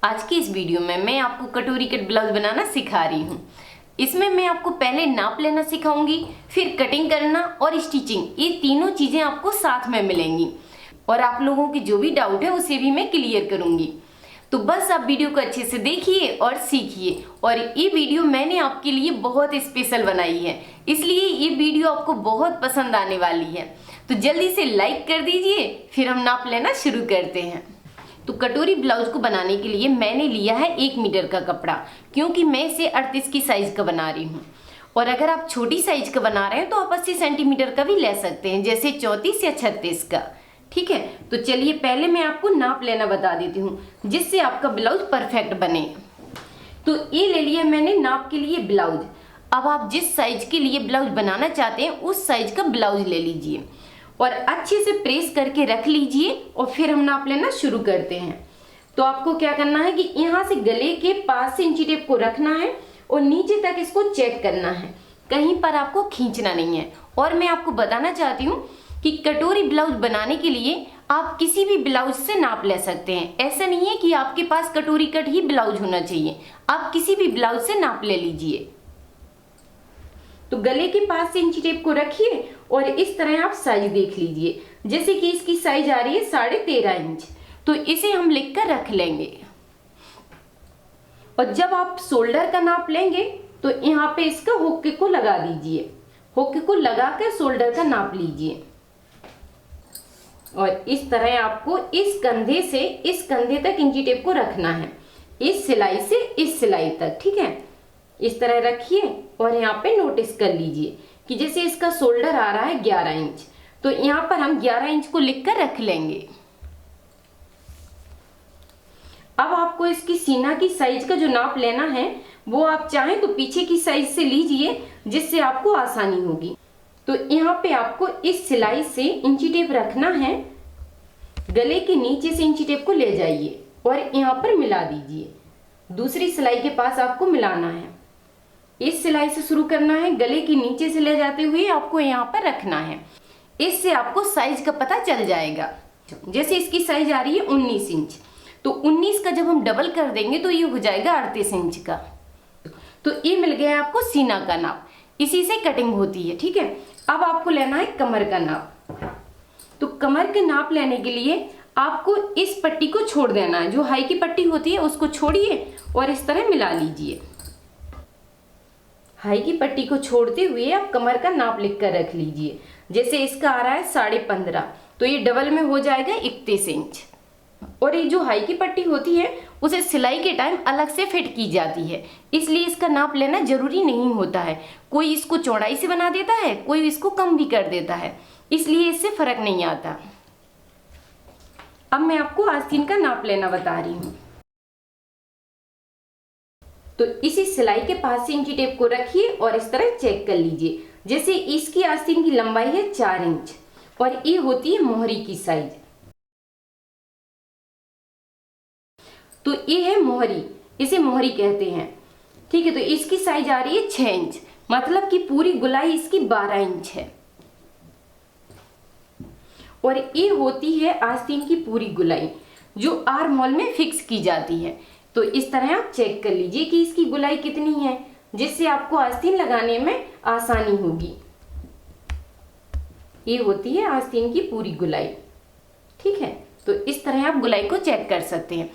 आज की इस वीडियो में मैं आपको कटोरी कट ब्लाउज बनाना सिखा रही हूँ। इसमें मैं आपको पहले नाप लेना सिखाऊंगी, फिर कटिंग करना और स्टिचिंग, ये तीनों चीजें आपको साथ में मिलेंगी और आप लोगों की जो भी डाउट है उसे भी मैं क्लियर करूंगी। तो बस आप वीडियो को अच्छे से देखिए और सीखिए। और ये वीडियो मैंने आपके लिए बहुत स्पेशल बनाई है, इसलिए ये वीडियो आपको बहुत पसंद आने वाली है। तो जल्दी से लाइक कर दीजिए, फिर हम नाप लेना शुरू करते हैं। तो कटोरी ब्लाउज को बनाने के लिए मैंने लिया है 1 मीटर का कपड़ा, क्योंकि मैं इसे 38 की साइज का बना रही हूँ। और अगर आप छोटी साइज का बना रहे हैं तो आप 80 सेंटीमीटर का भी ले सकते हैं, जैसे 34 या 36 का। ठीक है, तो चलिए पहले मैं आपको नाप लेना बता देती हूँ, जिससे आपका ब्लाउज परफेक्ट बने। तो ये ले लिया मैंने नाप के लिए ब्लाउज। अब आप जिस साइज के लिए ब्लाउज बनाना चाहते हैं उस साइज का ब्लाउज ले लीजिए और अच्छे से प्रेस करके रख लीजिए और फिर हम नाप लेना शुरू करते हैं। तो आपको क्या करना है कि यहाँ से गले के पास से इंची टेप को रखना है और नीचे तक इसको चेक करना है, कहीं पर आपको खींचना नहीं है। और मैं आपको बताना चाहती हूँ कि कटोरी ब्लाउज बनाने के लिए आप किसी भी ब्लाउज से नाप ले सकते हैं। ऐसा नहीं है कि आपके पास कटोरी कट ही ब्लाउज होना चाहिए, आप किसी भी ब्लाउज से नाप ले लीजिए। तो गले के पास से इंची टेप को रखिए और इस तरह आप साइज देख लीजिए। जैसे कि इसकी साइज आ रही है 13.5 इंच, तो इसे हम लिख कर रख लेंगे। और जब आप शोल्डर का नाप लेंगे तो यहाँ पे इसका हुक को लगा दीजिए। हुक को लगाकर शोल्डर का नाप लीजिए और इस तरह आपको इस कंधे से इस कंधे तक इंची टेप को रखना है, इस सिलाई से इस सिलाई तक। ठीक है, इस तरह रखिए और यहाँ पे नोटिस कर लीजिए कि जैसे इसका शोल्डर आ रहा है 11 इंच, तो यहाँ पर हम 11 इंच को लिख कर रख लेंगे। अब आपको इसकी सीना की साइज का जो नाप लेना है वो आप चाहें तो पीछे की साइज से लीजिए, जिससे आपको आसानी होगी। तो यहाँ पे आपको इस सिलाई से इंची टेप रखना है, गले के नीचे से इंची टेप को ले जाइए और यहाँ पर मिला दीजिए। दूसरी सिलाई के पास आपको मिलाना है, इस सिलाई से शुरू करना है, गले के नीचे से ले जाते हुए आपको यहाँ पर रखना है। इससे आपको साइज का पता चल जाएगा। जैसे इसकी साइज आ रही है 19 इंच, तो 19 का जब हम डबल कर देंगे तो ये हो जाएगा 38 इंच का। तो ये मिल गया आपको सीना का नाप, इसी से कटिंग होती है। ठीक है, अब आपको लेना है कमर का नाप। तो कमर के नाप लेने के लिए आपको इस पट्टी को छोड़ देना है, जो हाई की पट्टी होती है उसको छोड़िए और इस तरह मिला लीजिए। हाई की पट्टी को छोड़ते हुए आप कमर का नाप लिख कर रख लीजिए। जैसे इसका आ रहा है 15.5, तो ये डबल में हो जाएगा 31 इंच। और ये जो हाई की पट्टी होती है उसे सिलाई के टाइम अलग से फिट की जाती है, इसलिए इसका नाप लेना जरूरी नहीं होता है। कोई इसको चौड़ाई से बना देता है, कोई इसको कम भी कर देता है, इसलिए इससे फर्क नहीं आता। अब मैं आपको आस्तीन का नाप लेना बता रही हूँ। तो इसी सिलाई के पास से इंची टेप को रखिए और इस तरह चेक कर लीजिए। जैसे इसकी आस्तीन की लंबाई है 4 इंच और ये होती है मोहरी की साइज। तो ये है मोहरी, इसे मोहरी कहते हैं। ठीक है, तो इसकी साइज आ रही है 6 इंच, मतलब कि पूरी गुलाई इसकी 12 इंच है। और ये होती है आस्तीन की पूरी गुलाई, जो आर्म होल में फिक्स की जाती है। तो इस तरह आप चेक कर लीजिए कि इसकी गुलाई कितनी है, जिससे आपको आस्तीन लगाने में आसानी होगी। ये होती है आस्तीन की पूरी गुलाई। ठीक है, तो इस तरह आप गुलाई को चेक कर सकते हैं।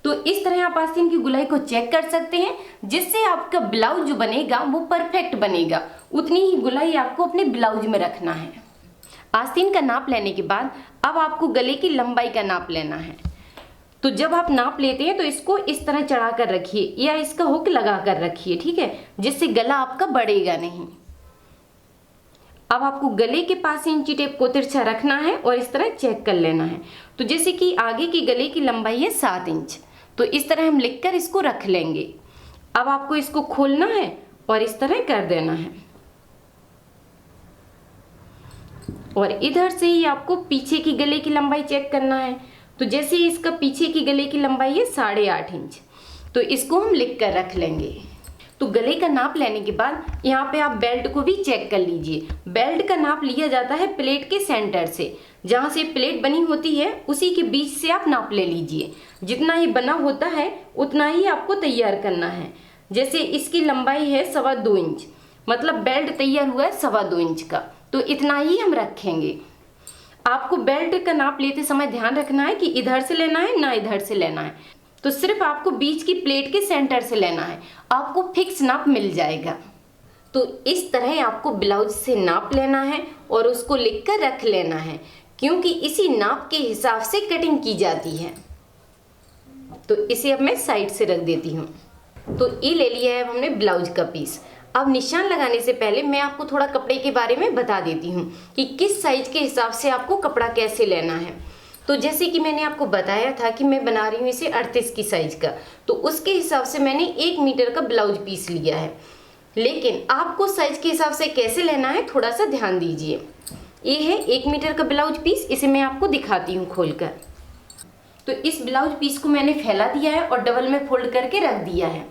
तो इस तरह आप आस्तीन की गुलाई को चेक कर सकते हैं, जिससे आपका ब्लाउज जो बनेगा वो परफेक्ट बनेगा। उतनी ही गुलाई आपको अपने ब्लाउज में रखना है। आस्तीन का नाप लेने के बाद अब आपको गले की लंबाई का नाप लेना है। तो जब आप नाप लेते हैं तो इसको इस तरह चढ़ा कर रखिए या इसका हुक लगा कर रखिए। ठीक है, जिससे गला आपका बढ़ेगा नहीं। अब आपको गले के पास इंची टेप को तिरछा रखना है और इस तरह चेक कर लेना है। तो जैसे कि आगे की गले की लंबाई है 7 इंच, तो इस तरह हम लिखकर इसको रख लेंगे। अब आपको इसको खोलना है और इस तरह कर देना है और इधर से ही आपको पीछे की गले की लंबाई चेक करना है। तो जैसे इसका पीछे की गले की लंबाई है 8.5 इंच, तो इसको हम लिख कर रख लेंगे। तो गले का नाप लेने के बाद यहाँ पे आप बेल्ट को भी चेक कर लीजिए। बेल्ट का नाप लिया जाता है प्लेट के सेंटर से। जहाँ से प्लेट बनी होती है उसी के बीच से आप नाप ले लीजिए। जितना ही बना होता है उतना ही आपको तैयार करना है। जैसे इसकी लंबाई है 2.25 इंच, मतलब बेल्ट तैयार हुआ है 2.25 इंच का, तो इतना ही हम रखेंगे। आपको बेल्ट का नाप लेते समय ध्यान रखना है कि इधर से लेना है ना इधर से लेना है, तो सिर्फ आपको बीच की प्लेट के सेंटर से लेना है, आपको फिक्स नाप मिल जाएगा। तो इस तरह आपको ब्लाउज से नाप लेना है और उसको लिखकर रख लेना है, क्योंकि इसी नाप के हिसाब से कटिंग की जाती है। तो इसे अब मैं साइड से रख देती हूँ। तो ये ले लिया है हमने ब्लाउज का पीस। अब निशान लगाने से पहले मैं आपको थोड़ा कपड़े के बारे में बता देती हूँ कि किस साइज के हिसाब से आपको कपड़ा कैसे लेना है। तो जैसे कि मैंने आपको बताया था कि मैं बना रही हूँ इसे 38 की साइज का, तो उसके हिसाब से मैंने 1 मीटर का ब्लाउज पीस लिया है। लेकिन आपको साइज के हिसाब से कैसे लेना है थोड़ा सा ध्यान दीजिए। ये है 1 मीटर का ब्लाउज पीस, इसे मैं आपको दिखाती हूँ खोलकर। तो इस ब्लाउज पीस को मैंने फैला दिया है और डबल में फोल्ड करके रख दिया है।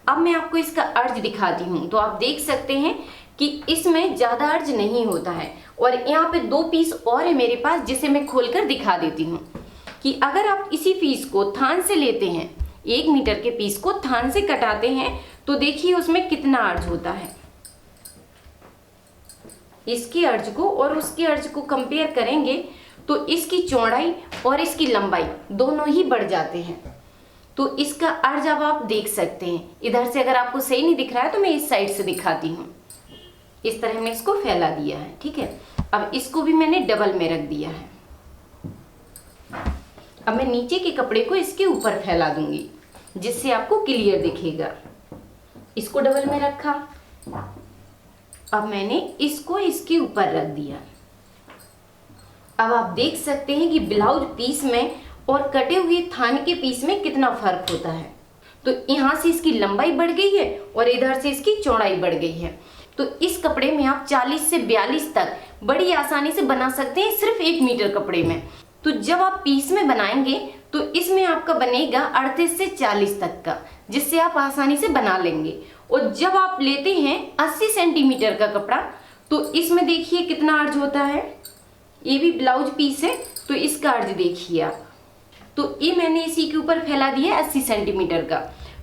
अब मैं आपको इसका अर्ज दिखाती हूँ। तो आप देख सकते हैं कि इसमें ज़्यादा अर्ज नहीं होता है, और यहाँ पे 2 पीस और है मेरे पास, जिसे मैं खोलकर दिखा देती हूँ कि अगर आप इसी पीस को थान से लेते हैं, 1 मीटर के पीस को थान से कटाते हैं, तो देखिए उसमें कितना अर्ज होता है। इसके अर्ज को और उसके अर्ज को कंपेयर करेंगे तो इसकी चौड़ाई और इसकी लंबाई दोनों ही बढ़ जाते हैं। तो इसका अर्ज अब आप देख सकते हैं। इधर से अगर आपको सही नहीं दिख रहा है तो मैं इस साइड से दिखाती हूँ। इस तरह मैं इसको फैला दिया है, ठीक है। अब इसको भी मैंने डबल में रख दिया है। अब मैं नीचे के कपड़े को इसके ऊपर फैला दूंगी, जिससे आपको क्लियर दिखेगा। इसको डबल में रखा, अब मैंने इसको इसके ऊपर रख दिया। अब आप देख सकते हैं कि ब्लाउज पीस में और कटे हुए थान के पीस में कितना फर्क होता है। तो यहाँ से इसकी लंबाई बढ़ गई है और इधर से इसकी चौड़ाई बढ़ गई है। तो इस कपड़े में आप 40 से 42 तक बड़ी आसानी से बना सकते हैं, सिर्फ 1 मीटर कपड़े में। तो जब आप पीस में बनाएंगे तो इसमें आपका बनेगा 38 से 40 तक का, जिससे आप आसानी से बना लेंगे। और जब आप लेते हैं 80 सेंटीमीटर का कपड़ा, तो इसमें देखिए कितना अर्ज होता है। ये भी ब्लाउज पीस है, तो इसका अर्ज देखिए आप। तो ये मैंने इसी के ऊपर फैला दिया 80 सेंटीमीटर का।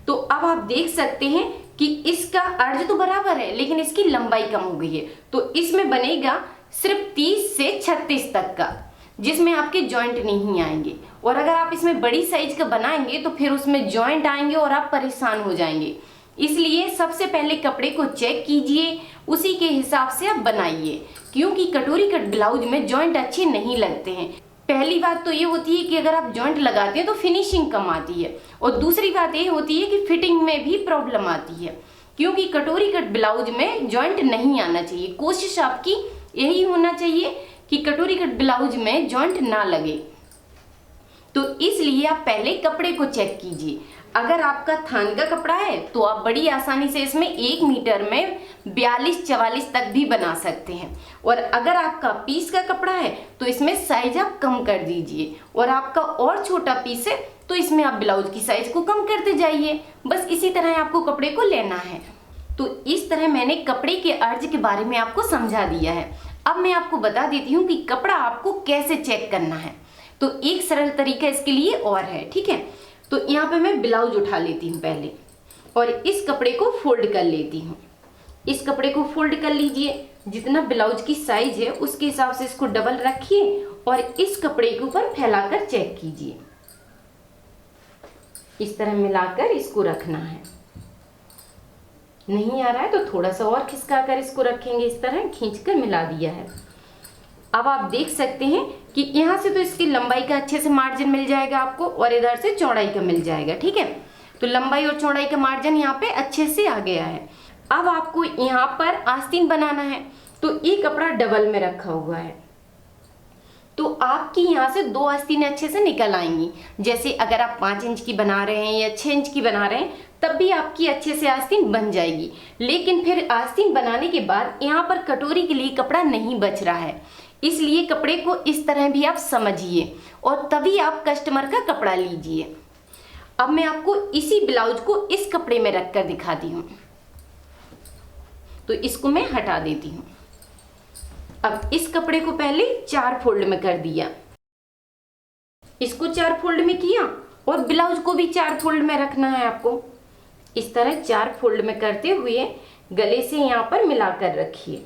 तो अब आप देख सकते हैं कि इसका अर्ज तो बराबर है, लेकिन इसकी लंबाई कम हो गई है। तो इसमें बनेगा सिर्फ 30 से 36 तक का, जिसमें आपके जॉइंट नहीं आएंगे। और अगर आप इसमें बड़ी साइज का बनाएंगे तो फिर उसमें जॉइंट आएंगे और आप परेशान हो जाएंगे। इसलिए सबसे पहले कपड़े को चेक कीजिए, उसी के हिसाब से आप बनाइए, क्योंकि कटोरी कट ब्लाउज में जॉइंट अच्छे नहीं लगते हैं। पहली बात तो ये होती है कि अगर आप जॉइंट लगाते हैं तो फिनिशिंग कम आती है, और दूसरी बात ये होती है कि फिटिंग में भी प्रॉब्लम आती है, क्योंकि कटोरी कट ब्लाउज में जॉइंट नहीं आना चाहिए। कोशिश आपकी यही होना चाहिए कि कटोरी कट ब्लाउज में जॉइंट ना लगे। तो इसलिए आप पहले कपड़े को चेक कीजिए। अगर आपका थान का कपड़ा है तो आप बड़ी आसानी से इसमें 1 मीटर में 42-44 तक भी बना सकते हैं। और अगर आपका पीस का कपड़ा है तो इसमें साइज आप कम कर दीजिए, और आपका और छोटा पीस है तो इसमें आप ब्लाउज की साइज को कम करते जाइए। बस इसी तरह आपको कपड़े को लेना है। तो इस तरह मैंने कपड़े के अर्ज के बारे में आपको समझा दिया है। अब मैं आपको बता देती हूँ कि कपड़ा आपको कैसे चेक करना है। तो एक सरल तरीका इसके लिए और है, ठीक है। तो यहाँ पे मैं ब्लाउज उठा लेती हूँ पहले, और इस कपड़े को फोल्ड कर लेती हूँ। इस कपड़े को फोल्ड कर लीजिए, जितना ब्लाउज की साइज है उसके हिसाब से इसको डबल रखिए और इस कपड़े के ऊपर फैलाकर चेक कीजिए। इस तरह मिलाकर इसको रखना है। नहीं आ रहा है तो थोड़ा सा और खिसका कर इसको रखेंगे। इस तरह खींचकर मिला दिया है। अब आप देख सकते हैं कि यहाँ से तो इसकी लंबाई का अच्छे से मार्जिन मिल जाएगा आपको, और इधर से चौड़ाई का मिल जाएगा, ठीक है। तो लंबाई और चौड़ाई का मार्जिन यहाँ पे अच्छे से आ गया है। अब आपको यहाँ पर आस्तीन बनाना है, तो ये कपड़ा डबल में रखा हुआ है, तो आपकी यहाँ से 2 आस्तीनें अच्छे से निकल आएंगी। जैसे अगर आप 5 इंच की बना रहे हैं या 6 इंच की बना रहे हैं, तब भी आपकी अच्छे से आस्तीन बन जाएगी। लेकिन फिर आस्तीन बनाने के बाद यहाँ पर कटोरी के लिए कपड़ा नहीं बच रहा है, इसलिए कपड़े को इस तरह भी आप समझिए और तभी आप कस्टमर का कपड़ा लीजिए। अब मैं आपको इसी ब्लाउज को इस कपड़े में रखकर दिखाती हूँ। तो इसको मैं हटा देती हूँ। अब इस कपड़े को पहले 4 फोल्ड में कर दिया, इसको 4 फोल्ड में किया और ब्लाउज को भी 4 फोल्ड में रखना है आपको। इस तरह 4 फोल्ड में करते हुए गले से यहाँ पर मिलाकर रखिए।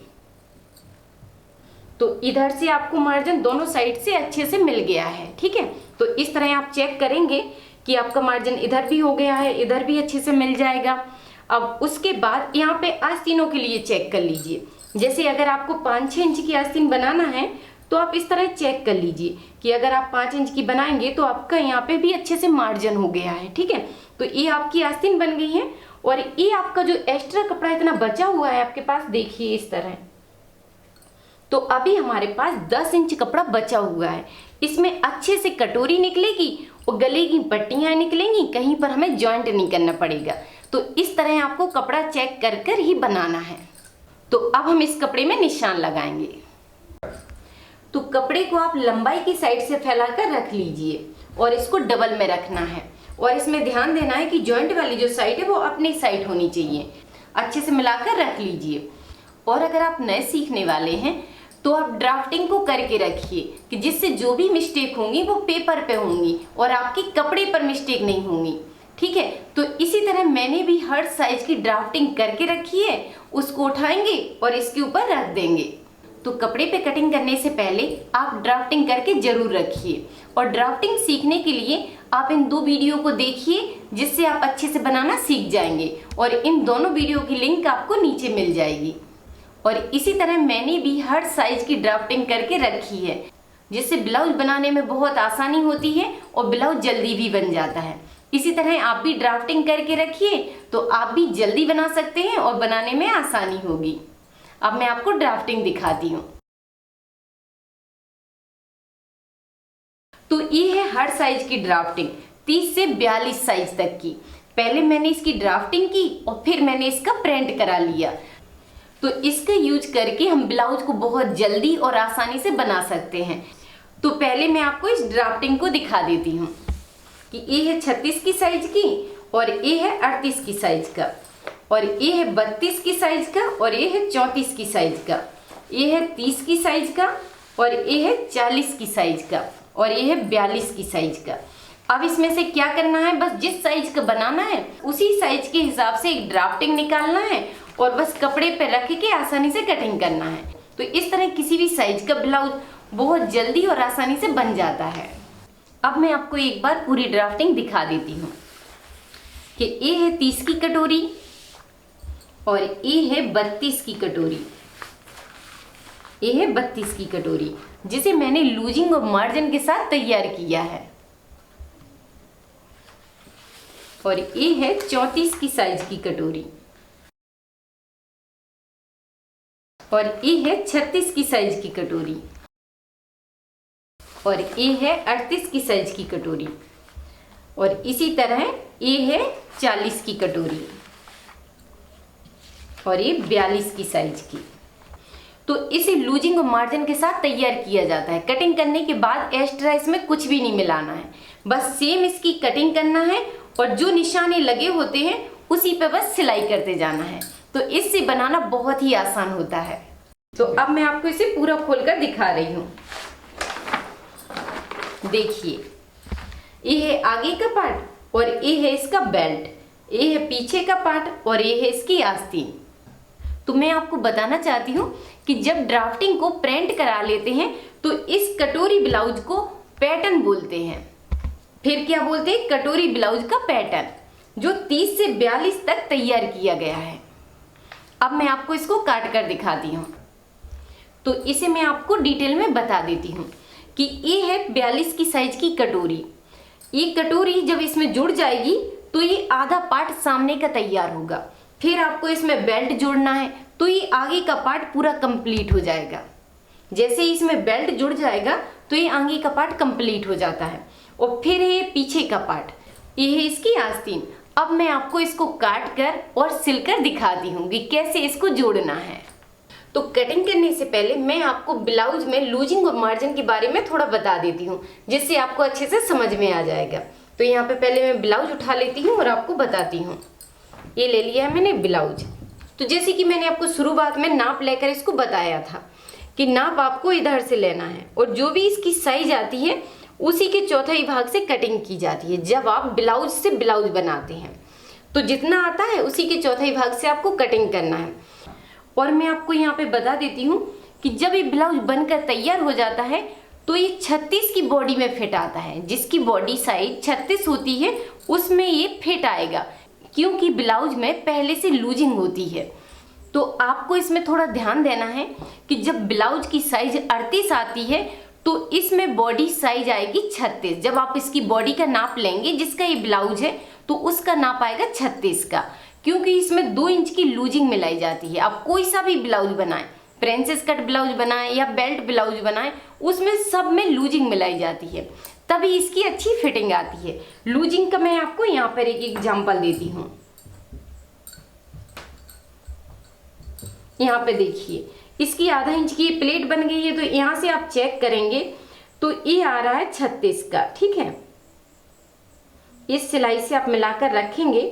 तो इधर से आपको मार्जिन दोनों साइड से अच्छे से मिल गया है, ठीक है। तो इस तरह आप चेक करेंगे कि आपका मार्जिन इधर भी हो गया है, इधर भी अच्छे से मिल जाएगा। अब उसके बाद यहाँ पे आस्तीनों के लिए चेक कर लीजिए। जैसे अगर आपको 5-6 इंच की आस्तीन बनाना है तो आप इस तरह चेक कर लीजिए कि अगर आप 5 इंच की बनाएंगे तो आपका यहाँ पे भी अच्छे से मार्जिन हो गया है, ठीक है। तो ये आपकी आस्तीन बन गई है और ये आपका जो एक्स्ट्रा कपड़ा इतना बचा हुआ है आपके पास, देखिए इस तरह। तो अभी हमारे पास 10 इंच कपड़ा बचा हुआ है, इसमें अच्छे से कटोरी निकलेगी और गले की पट्टियां निकलेंगी, कहीं पर हमें जॉइंट नहीं करना पड़ेगा। तो इस तरह आपको कपड़ा चेक कर कर ही बनाना है। तो अब हम इस कपड़े में निशान लगाएंगे। तो कपड़े को आप लंबाई की साइड से फैलाकर रख लीजिए और इसको डबल में रखना है। और इसमें ध्यान देना है कि जॉइंट वाली जो साइड है वो अपनी साइड होनी चाहिए, अच्छे से मिलाकर रख लीजिए। और अगर आप नए सीखने वाले हैं तो आप ड्राफ्टिंग को करके रखिए कि जिससे जो भी मिस्टेक होंगी वो पेपर पे होंगी और आपके कपड़े पर मिस्टेक नहीं होंगी, ठीक है। तो इसी तरह मैंने भी हर साइज की ड्राफ्टिंग करके रखी है, उसको उठाएंगे और इसके ऊपर रख देंगे। तो कपड़े पे कटिंग करने से पहले आप ड्राफ्टिंग करके जरूर रखिए। और ड्राफ्टिंग सीखने के लिए आप इन 2 वीडियो को देखिए, जिससे आप अच्छे से बनाना सीख जाएंगे। और इन दोनों वीडियो की लिंक आपको नीचे मिल जाएगी। और इसी तरह मैंने भी हर साइज की ड्राफ्टिंग करके रखी है, जिससे ब्लाउज बनाने में बहुत आसानी होती है और ब्लाउज जल्दी भी बन जाता है। इसी तरह आप भी ड्राफ्टिंग करके रखिए तो आप भी जल्दी बना सकते हैं और बनाने में आसानी होगी। अब मैं आपको ड्राफ्टिंग दिखाती हूँ। तो ये है हर साइज की ड्राफ्टिंग, 30 से 42 साइज तक की। पहले मैंने इसकी ड्राफ्टिंग की और फिर मैंने इसका प्रिंट करा लिया। तो इसका यूज करके हम ब्लाउज को बहुत जल्दी और आसानी से बना सकते हैं। तो पहले मैं आपको इस ड्राफ्टिंग को दिखा देती हूँ कि ये है 36 की साइज की और ये है 38 की साइज का और ये है 32 की साइज का और ये है 34 की साइज का, ये है 30 की साइज का और ये है 40 की साइज का और ये है 42 की साइज का। अब इसमें से क्या करना है, बस जिस साइज का बनाना है उसी साइज के हिसाब से एक ड्राफ्टिंग निकालना है और बस कपड़े पे रख के आसानी से कटिंग करना है। तो इस तरह किसी भी साइज का ब्लाउज बहुत जल्दी और आसानी से बन जाता है। अब मैं आपको एक बार पूरी ड्राफ्टिंग दिखा देती हूँ कि ये है 30 की कटोरी और ये है 32 की कटोरी, ये है 32 की कटोरी, जिसे मैंने लूजिंग और मार्जिन के साथ तैयार किया है। और ये है 34 की साइज की कटोरी और ये है 36 की साइज की कटोरी और ये है 38 की साइज की कटोरी और इसी तरह ये है 40 की कटोरी और ये 42 की साइज की। तो इसे लूजिंग और मार्जिन के साथ तैयार किया जाता है। कटिंग करने के बाद एक्स्ट्रा इसमें कुछ भी नहीं मिलाना है, बस सेम इसकी कटिंग करना है और जो निशाने लगे होते हैं उसी पे बस सिलाई करते जाना है। तो इससे बनाना बहुत ही आसान होता है। तो अब मैं आपको इसे पूरा खोलकर दिखा रही हूँ। देखिए, ये है आगे का पार्ट और ये है इसका बेल्ट, ये है पीछे का पार्ट और ये है इसकी आस्तीन। तो मैं आपको बताना चाहती हूँ कि जब ड्राफ्टिंग को प्रिंट करा लेते हैं तो इस कटोरी ब्लाउज को पैटर्न बोलते हैं। फिर क्या बोलते हैं, कटोरी ब्लाउज का पैटर्न, जो 30 से 42 तक तैयार किया गया है। अब मैं आपको इसको काट कर दिखाती हूँ। तो इसे मैं आपको डिटेल में बता देती हूँ कि ये है 42 की साइज की कटोरी। ये कटोरी जब इसमें जुड़ जाएगी तो ये आधा पार्ट सामने का तैयार होगा। फिर आपको इसमें बेल्ट जोड़ना है तो ये आगे का पार्ट पूरा कंप्लीट हो जाएगा। जैसे ही इसमें बेल्ट जुड़ जाएगा तो ये आगे का पार्ट कंप्लीट हो जाता है। और फिर ये पीछे का पार्ट, ये है इसकी आस्तीन। अब मैं आपको इसको काट कर और सिलकर दिखाती हूँ कि कैसे इसको जोड़ना है। तो कटिंग करने से पहले मैं आपको ब्लाउज में लूजिंग और मार्जिन के बारे में थोड़ा बता देती हूँ, जिससे आपको अच्छे से समझ में आ जाएगा। तो यहाँ पे पहले मैं ब्लाउज उठा लेती हूँ और आपको बताती हूँ। ये ले लिया है मैंने ब्लाउज। तो जैसे कि मैंने आपको शुरुआत में नाप लेकर इसको बताया था कि नाप आपको इधर से लेना है और जो भी इसकी साइज आती है उसी के चौथाई भाग से कटिंग की जाती है। जब आप ब्लाउज से ब्लाउज बनाते हैं तो जितना आता है उसी के चौथाई भाग से आपको कटिंग करना है। और मैं आपको यहाँ पे बता देती हूँ कि जब ये ब्लाउज बनकर तैयार हो जाता है तो ये 36 की बॉडी में फिट आता है। जिसकी बॉडी साइज 36 होती है उसमें ये फिट आएगा, क्योंकि ब्लाउज में पहले से लूजिंग होती है। तो आपको इसमें थोड़ा ध्यान देना है कि जब ब्लाउज की साइज 38 आती है तो इसमें बॉडी साइज आएगी 36। जब आप इसकी बॉडी का नाप लेंगे जिसका ये ब्लाउज है तो उसका नाप आएगा 36 का, क्योंकि इसमें 2 इंच की लूजिंग मिलाई जाती है। आप कोई सा भी ब्लाउज बनाएं, प्रिंसेस कट ब्लाउज बनाएं या बेल्ट ब्लाउज बनाएं, उसमें सब में लूजिंग मिलाई जाती है, तभी इसकी अच्छी फिटिंग आती है। लूजिंग का मैं आपको यहाँ पर एक एग्जांपल देती हूँ। यहाँ पे देखिए इसकी आधा इंच की ये प्लेट बन गई है, तो यहाँ से आप चेक करेंगे तो ये आ रहा है 36 का। ठीक है, इस सिलाई से आप मिलाकर रखेंगे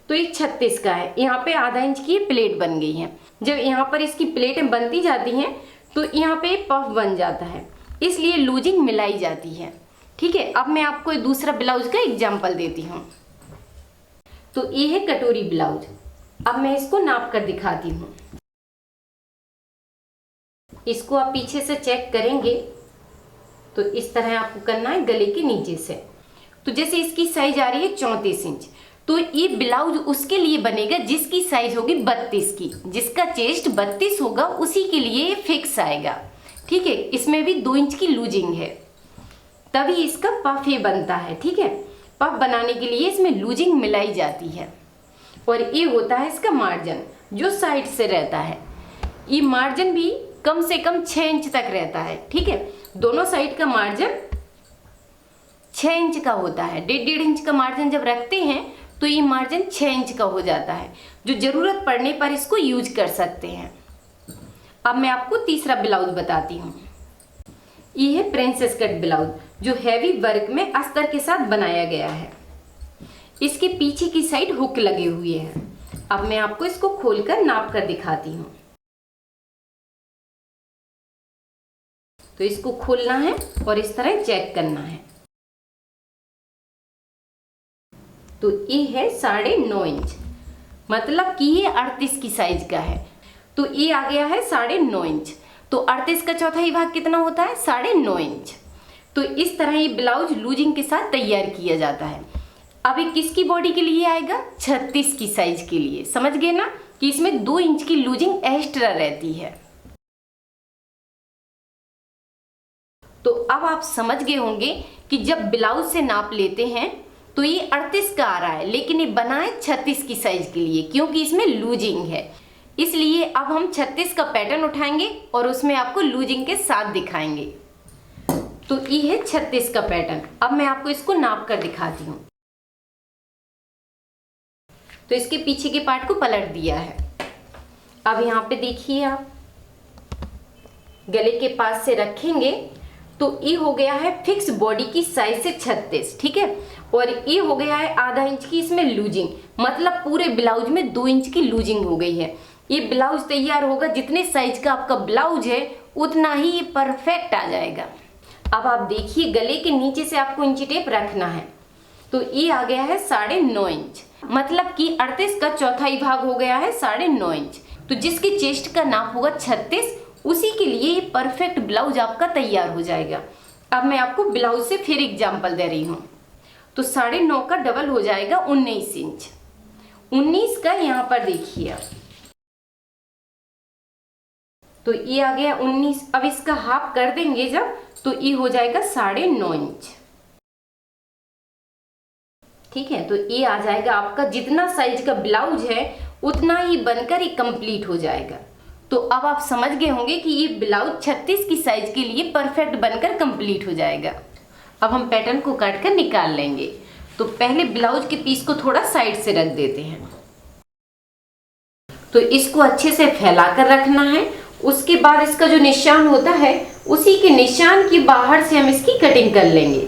तो ये 36 का है। यहाँ पे आधा इंच की ये प्लेट बन गई है। जब यहाँ पर इसकी प्लेटें बनती जाती हैं तो यहाँ पे पफ बन जाता है, इसलिए लूजिंग मिलाई जाती है। ठीक है, अब मैं आपको दूसरा ब्लाउज का एग्जाम्पल देती हूँ। तो ये है कटोरी ब्लाउज। अब मैं इसको नाप कर दिखाती हूँ। इसको आप पीछे से चेक करेंगे तो इस तरह आपको करना है गले के नीचे से। तो जैसे इसकी साइज आ रही है 34 इंच, तो ये ब्लाउज उसके लिए बनेगा जिसकी साइज होगी 32 की। जिसका चेस्ट 32 होगा उसी के लिए ये फिक्स आएगा। ठीक है, इसमें भी 2 इंच की लूजिंग है, तभी इसका पफ ये बनता है। ठीक है, पफ बनाने के लिए इसमें लूजिंग मिलाई जाती है। और ये होता है इसका मार्जिन जो साइड से रहता है। ये मार्जिन भी कम से कम 6 इंच तक रहता है। ठीक है, दोनों साइड का मार्जिन 6 इंच का होता है। 1.5 इंच का मार्जिन जब रखते हैं तो ये मार्जिन 6 इंच का हो जाता है, जो जरूरत पड़ने पर इसको यूज कर सकते हैं। अब मैं आपको तीसरा ब्लाउज बताती हूँ। ये है प्रिंसेस कट ब्लाउज, जो हैवी वर्क में अस्तर के साथ बनाया गया है। इसके पीछे की साइड हुक लगे हुए हैं। अब मैं आपको इसको खोलकर नाप कर दिखाती हूँ। तो इसको खोलना है और इस तरह चेक करना है। तो ये है 9.5 इंच, मतलब कि ये 38 की साइज का है। तो ये आ गया है 9.5 इंच। तो 38 का चौथाई भाग कितना होता है? 9.5 इंच। तो इस तरह ये ब्लाउज लूजिंग के साथ तैयार किया जाता है। अब ये किसकी बॉडी के लिए आएगा? 36 की साइज के लिए। समझ गए ना कि इसमें 2 इंच की लूजिंग एक्स्ट्रा रहती है। तो अब आप समझ गए होंगे कि जब ब्लाउज से नाप लेते हैं तो ये 38 का आ रहा है, लेकिन ये बना है 36 की साइज के लिए, क्योंकि इसमें लूजिंग है। इसलिए अब हम 36 का पैटर्न उठाएंगे और उसमें आपको लूजिंग के साथ दिखाएंगे। तो ये है 36 का पैटर्न। अब मैं आपको इसको नाप कर दिखाती हूँ। तो इसके पीछे के पार्ट को पलट दिया है। अब यहाँ पे देखिए, आप गले के पास से रखेंगे तो ये हो गया है फिक्स बॉडी की साइज से 36। ठीक है, और ये हो गया है आधा इंच की इसमें लूजिंग, मतलब पूरे ब्लाउज में 2 इंच की लूजिंग हो गई है। ये ब्लाउज तैयार होगा, जितने साइज का आपका ब्लाउज है उतना ही ये परफेक्ट आ जाएगा। अब आप देखिए, गले के नीचे से आपको इंची टेप रखना है। तो ये आ गया है 9.5 इंच, मतलब कि 38 का चौथाई भाग हो गया है 9.5 इंच। तो जिसके चेस्ट का नाप होगा 36, उसी के लिए ये परफेक्ट ब्लाउज आपका तैयार हो जाएगा। अब मैं आपको ब्लाउज से फिर एग्जांपल दे रही हूँ। तो 9.5 का डबल हो जाएगा 19 इंच। 19 का यहाँ पर देखिए, तो ये आ गया 19। अब इसका हाफ कर देंगे जब, तो ये हो जाएगा 9.5 इंच। ठीक है, तो ये आ जाएगा आपका, जितना साइज का ब्लाउज है उतना ही बनकर ये कंप्लीट हो जाएगा। तो अब आप समझ गए होंगे कि ये ब्लाउज 36 की साइज के लिए परफेक्ट बनकर कंप्लीट हो जाएगा। अब हम पैटर्न को काट कर निकाल लेंगे। तो पहले ब्लाउज के पीस को थोड़ा साइड से रख देते हैं। तो इसको अच्छे से फैला कर रखना है। उसके बाद इसका जो निशान होता है, उसी के निशान की बाहर से हम इसकी कटिंग कर लेंगे।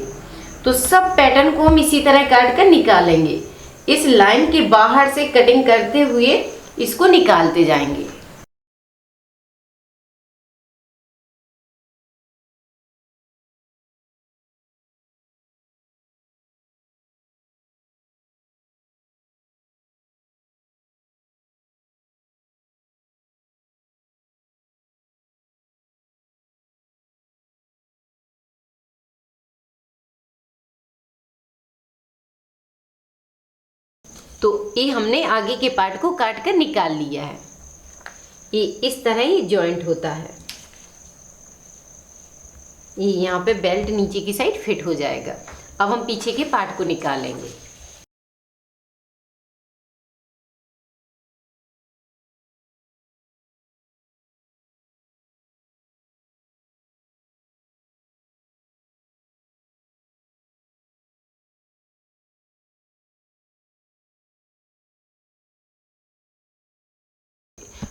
तो सब पैटर्न को हम इसी तरह काट कर निकालेंगे। इस लाइन के बाहर से कटिंग करते हुए इसको निकालते जाएंगे। तो ये हमने आगे के पार्ट को काट कर निकाल लिया है। ये इस तरह ही जॉइंट होता है। ये यहाँ पे बेल्ट नीचे की साइड फिट हो जाएगा। अब हम पीछे के पार्ट को निकालेंगे।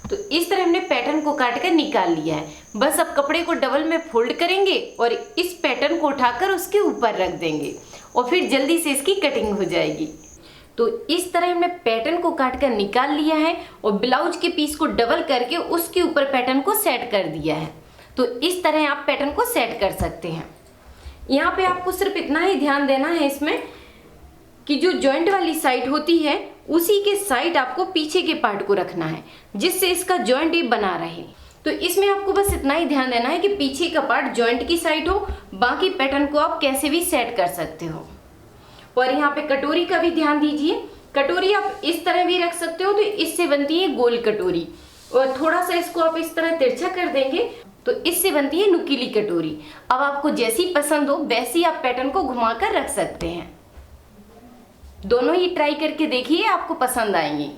तो इस तरह हमने पैटर्न को काट कर निकाल लिया है। बस अब कपड़े को डबल में फोल्ड करेंगे और इस पैटर्न को उठाकर उसके ऊपर रख देंगे और फिर जल्दी से इसकी कटिंग हो जाएगी। तो इस तरह हमने पैटर्न को काट कर निकाल लिया है और ब्लाउज के पीस को डबल करके उसके ऊपर पैटर्न को सेट कर दिया है। तो इस तरह आप पैटर्न को सेट कर सकते हैं। यहाँ पे आपको सिर्फ इतना ही ध्यान देना है इसमें कि जो जॉइंट वाली साइड होती है उसी के साइड आपको पीछे के पार्ट को रखना है, जिससे इसका जॉइंट ही बना रहे। तो इसमें आपको बस इतना ही ध्यान देना है कि पीछे का पार्ट जॉइंट की साइड हो, बाकी पैटर्न को आप कैसे भी सेट कर सकते हो। और यहाँ पे कटोरी का भी ध्यान दीजिए। कटोरी आप इस तरह भी रख सकते हो, तो इससे बनती है गोल कटोरी, और थोड़ा सा इसको आप इस तरह तिरछा कर देंगे तो इससे बनती है नुकीली कटोरी। अब आपको जैसी पसंद हो वैसी आप पैटर्न को घुमाकर रख सकते हैं। दोनों ही ट्राई करके देखिए, आपको पसंद आएंगी।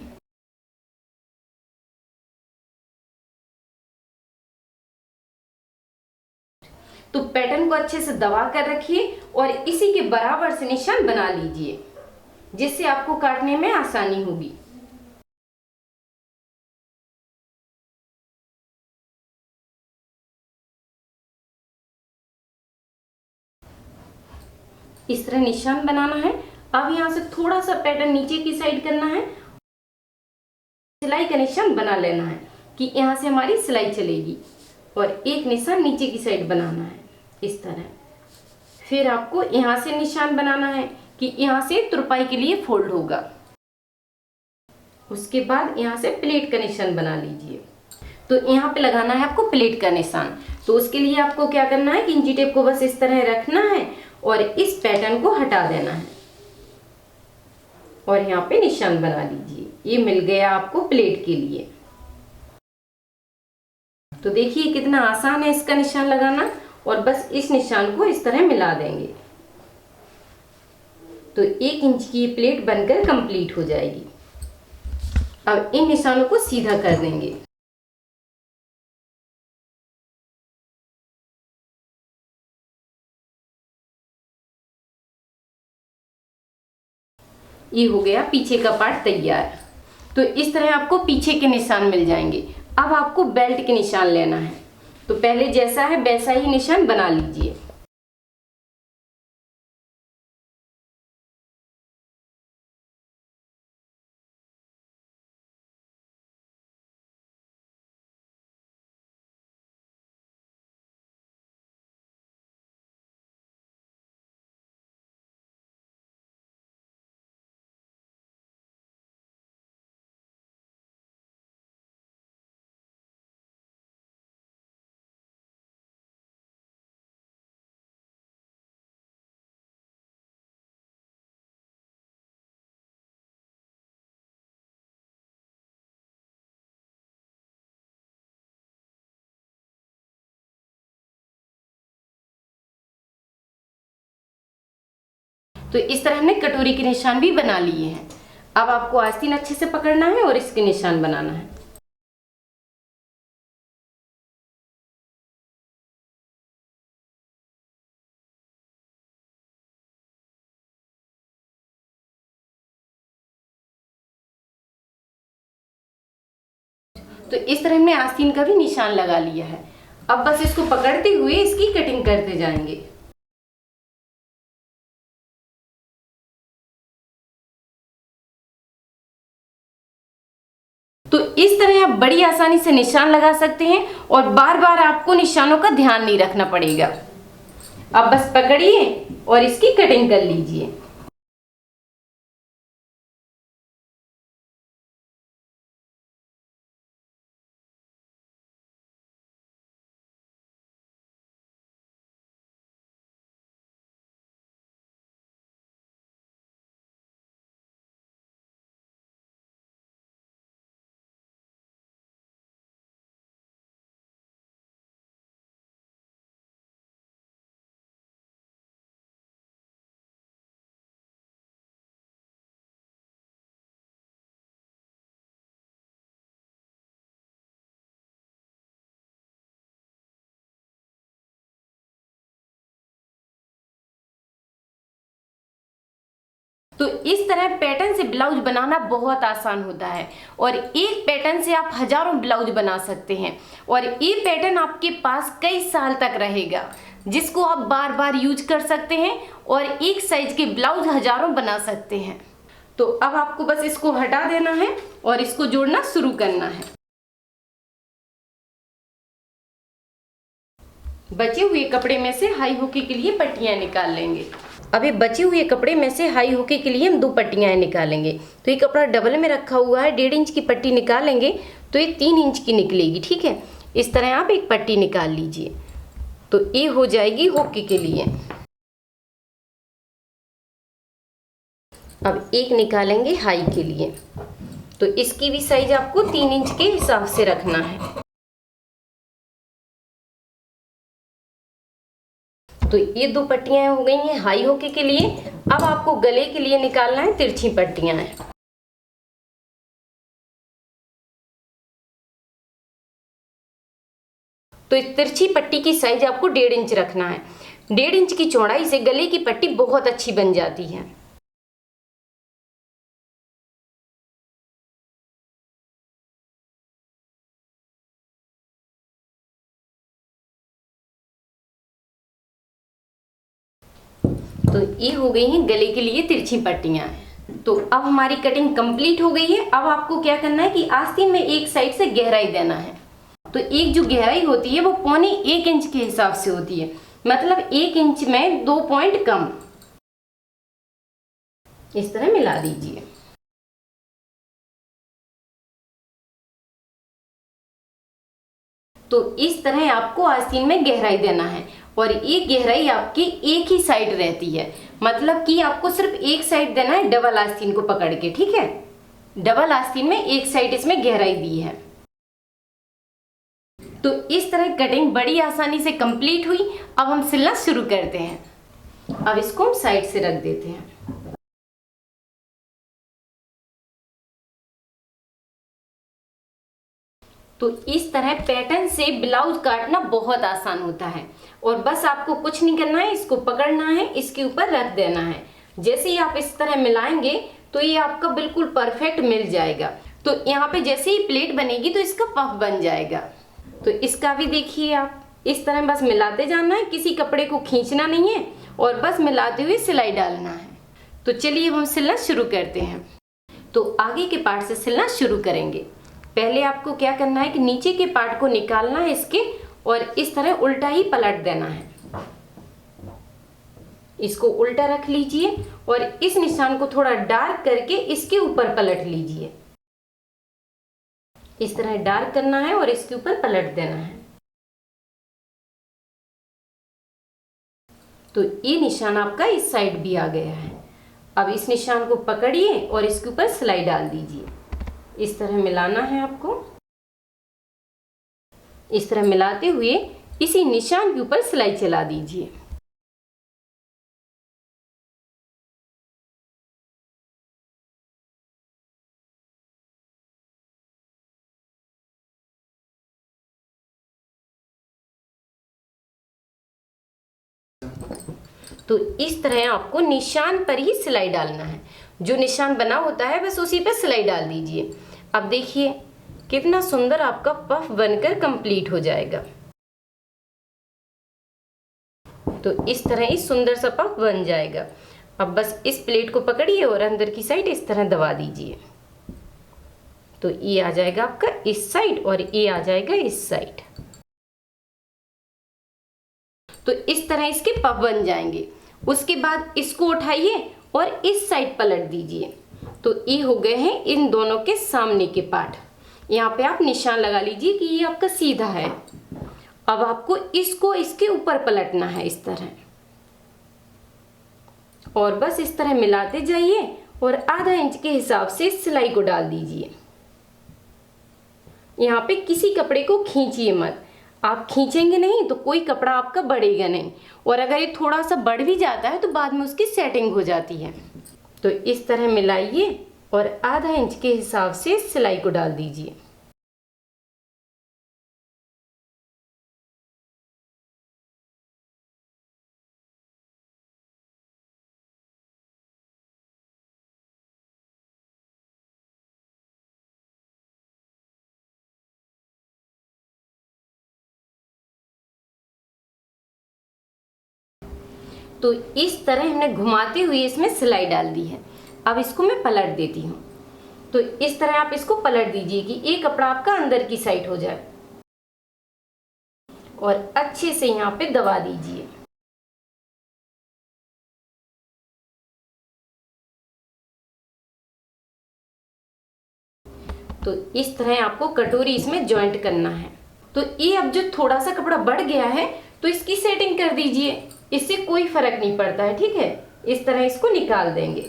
तो पैटर्न को अच्छे से दबा कर रखिए और इसी के बराबर से निशान बना लीजिए, जिससे आपको काटने में आसानी होगी। इस तरह निशान बनाना है। अब यहाँ से थोड़ा सा पैटर्न नीचे की साइड करना है, सिलाई का निशान बना लेना है कि यहाँ से हमारी सिलाई चलेगी, और एक निशान नीचे की साइड बनाना है इस तरह। फिर आपको यहाँ से निशान बनाना है कि यहाँ से तुरपाई के लिए फोल्ड होगा। उसके बाद यहाँ से प्लेट का निशान बना लीजिए। तो यहाँ पे लगाना है आपको प्लेट का निशान। तो उसके लिए आपको क्या करना है कि इंची टेप को बस इस तरह रखना है और इस पैटर्न को हटा देना है और यहाँ पे निशान बना लीजिए। ये मिल गया आपको प्लेट के लिए। तो देखिए कितना आसान है इसका निशान लगाना, और बस इस निशान को इस तरह मिला देंगे तो 1 इंच की प्लेट बनकर कंप्लीट हो जाएगी। अब इन निशानों को सीधा कर देंगे। ये हो गया पीछे का पार्ट तैयार। तो इस तरह आपको पीछे के निशान मिल जाएंगे। अब आपको बेल्ट के निशान लेना है। तो पहले जैसा है वैसा ही निशान बना लीजिए। तो इस तरह हमने कटोरी के निशान भी बना लिए हैं। अब आपको आस्तीन अच्छे से पकड़ना है और इसके निशान बनाना है। तो इस तरह हमने आस्तीन का भी निशान लगा लिया है। अब बस इसको पकड़ते हुए इसकी कटिंग करते जाएंगे। तो इस तरह आप बड़ी आसानी से निशान लगा सकते हैं और बार बार आपको निशानों का ध्यान नहीं रखना पड़ेगा। अब बस पकड़िए और इसकी कटिंग कर लीजिए। तो इस तरह पैटर्न से ब्लाउज बनाना बहुत आसान होता है और एक पैटर्न से आप हजारों ब्लाउज बना सकते हैं और ये पैटर्न आपके पास कई साल तक रहेगा, जिसको आप बार बार यूज कर सकते हैं और एक साइज के ब्लाउज हजारों बना सकते हैं। तो अब आपको बस इसको हटा देना है और इसको जोड़ना शुरू करना है। बचे हुए कपड़े में से हाई होके के लिए पट्टियां निकाल लेंगे। अब ये बचे हुए कपड़े में से हाई होके के लिए हम 2 पट्टियां निकालेंगे। तो ये कपड़ा डबल में रखा हुआ है, 1.5 इंच की पट्टी निकालेंगे तो ये 3 इंच की निकलेगी। ठीक है, इस तरह आप एक पट्टी निकाल लीजिए। तो ये हो जाएगी होके के लिए। अब एक निकालेंगे हाई के लिए, तो इसकी भी साइज आपको 3 इंच के हिसाब से रखना है। तो ये 2 पट्टियां हो गई हैं हाई होके के लिए। अब आपको गले के लिए निकालना है तिरछी पट्टियां हैं। तो इस तिरछी पट्टी की साइज आपको 1.5 इंच रखना है। 1.5 इंच की चौड़ाई से गले की पट्टी बहुत अच्छी बन जाती है। तो ये हो गई हैं गले के लिए तिरछी पट्टियां। तो अब हमारी कटिंग कंप्लीट हो गई है। अब आपको क्या करना है कि आस्तीन में एक साइड से गहराई देना है। तो एक जो गहराई होती है वो 1.25 इंच के हिसाब से होती है, मतलब 1 इंच में 2 पॉइंट कम। इस तरह मिला दीजिए। तो इस तरह आपको आस्तीन में गहराई देना है और ये गहराई आपकी एक ही साइड रहती है, मतलब कि आपको सिर्फ एक साइड देना है डबल आस्तीन को पकड़ के। ठीक है, डबल आस्तीन में एक साइड इसमें गहराई दी है। तो इस तरह कटिंग बड़ी आसानी से कंप्लीट हुई। अब हम सिलना शुरू करते हैं। अब इसको हम साइड से रख देते हैं। तो इस तरह पैटर्न से ब्लाउज काटना बहुत आसान होता है और बस आपको कुछ नहीं करना है, इसको पकड़ना है, इसके ऊपर रख देना है। जैसे ही आप इस तरह मिलाएंगे तो ये आपका बिल्कुल परफेक्ट मिल जाएगा। तो यहाँ पे जैसे ही प्लेट बनेगी तो इसका पफ बन जाएगा। तो इसका भी देखिए, आप इस तरह बस मिलाते जाना है, किसी कपड़े को खींचना नहीं है और बस मिलाते हुए सिलाई डालना है। तो चलिए अब हम सिलना शुरू करते हैं। तो आगे के पार्ट से सिलना शुरू करेंगे। पहले आपको क्या करना है कि नीचे के पार्ट को निकालना है इसके और इस तरह उल्टा ही पलट देना है। इसको उल्टा रख लीजिए और इस निशान को थोड़ा डार्क करके इसके ऊपर पलट लीजिए। इस तरह डार्क करना है और इसके ऊपर पलट देना है। तो ये निशान आपका इस साइड भी आ गया है। अब इस निशान को पकड़िए और इसके ऊपर सिलाई डाल दीजिए। इस तरह मिलाना है आपको। इस तरह मिलाते हुए इसी निशान के ऊपर सिलाई चला दीजिए। तो इस तरह आपको निशान पर ही सिलाई डालना है। जो निशान बना होता है बस उसी पर सिलाई डाल दीजिए। अब देखिए कितना सुंदर आपका पफ बनकर कंप्लीट हो जाएगा। तो इस तरह ही सुंदर सा पफ बन जाएगा। अब बस इस प्लेट को पकड़िए और अंदर की साइड इस तरह दबा दीजिए। तो ये आ जाएगा आपका इस साइड और ये आ जाएगा इस साइड। तो इस तरह इसके पफ बन जाएंगे। उसके बाद इसको उठाइए और इस साइड पलट दीजिए। तो ये हो गए हैं इन दोनों के सामने के पार्ट। यहाँ पे आप निशान लगा लीजिए कि ये आपका सीधा है। अब आपको इसको इसके ऊपर पलटना है इस तरह और बस इस तरह मिलाते जाइए और आधा इंच के हिसाब से सिलाई को डाल दीजिए। यहाँ पे किसी कपड़े को खींचिए मत। आप खींचेंगे नहीं तो कोई कपड़ा आपका बढ़ेगा नहीं और अगर ये थोड़ा सा बढ़ भी जाता है तो बाद में उसकी सेटिंग हो जाती है। तो इस तरह मिलाइए और आधा इंच के हिसाब से सिलाई को डाल दीजिए। तो इस तरह हमने घुमाते हुए इसमें सिलाई डाल दी है। अब इसको मैं पलट देती हूँ। तो इस तरह आप इसको पलट दीजिए कि एक कपड़ा आपका अंदर की साइड हो जाए और अच्छे से यहाँ पे दबा दीजिए। तो इस तरह आपको कटोरी इसमें जॉइंट करना है। तो ये अब जो थोड़ा सा कपड़ा बढ़ गया है तो इसकी सेटिंग कर दीजिए, इससे कोई फर्क नहीं पड़ता है, ठीक है। इस तरह इसको निकाल देंगे।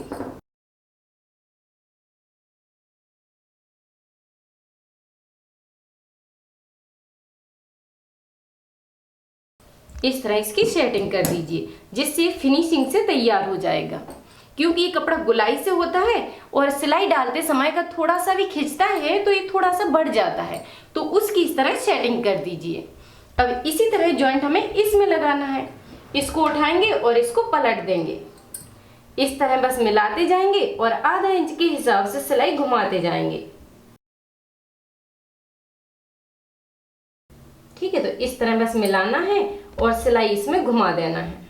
इस तरह इसकी सेटिंग कर दीजिए जिससे फिनिशिंग से तैयार हो जाएगा। क्योंकि ये कपड़ा गुलाई से होता है और सिलाई डालते समय का थोड़ा सा भी खिंचता है तो ये थोड़ा सा बढ़ जाता है, तो उसकी इस तरह सेटिंग कर दीजिए। अब इसी तरह जॉइंट हमें इसमें लगाना है। इसको उठाएंगे और इसको पलट देंगे। इस तरह बस मिलाते जाएंगे और आधा इंच के हिसाब से सिलाई घुमाते जाएंगे। ठीक है, तो इस तरह बस मिलाना है और सिलाई इसमें घुमा देना है।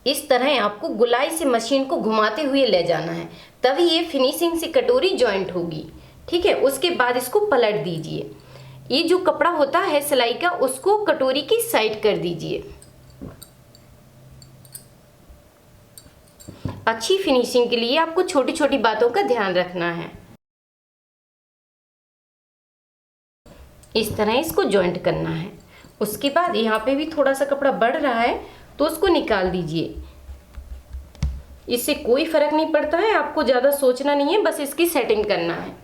इस तरह आपको गुलाई से मशीन को घुमाते हुए ले जाना है, तभी ये फिनिशिंग से कटोरी जॉइंट होगी। ठीक है, उसके बाद इसको पलट दीजिए। ये जो कपड़ा होता है सिलाई का उसको कटोरी की साइड कर दीजिए। अच्छी फिनिशिंग के लिए आपको छोटी छोटी बातों का ध्यान रखना है। इस तरह इसको जॉइंट करना है। उसके बाद यहाँ पे भी थोड़ा सा कपड़ा बढ़ रहा है तो उसको निकाल दीजिए। इससे कोई फर्क नहीं पड़ता है, आपको ज्यादा सोचना नहीं है, बस इसकी सेटिंग करना है।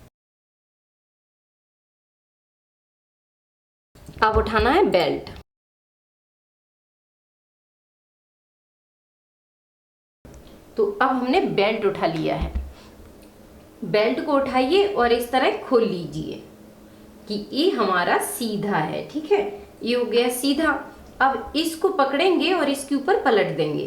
अब उठाना है बेल्ट। तो अब हमने बेल्ट उठा लिया है। बेल्ट को उठाइए और इस तरह खोल लीजिए कि ये हमारा सीधा है। ठीक है, ये हो गया सीधा। अब इसको पकड़ेंगे और इसके ऊपर पलट देंगे।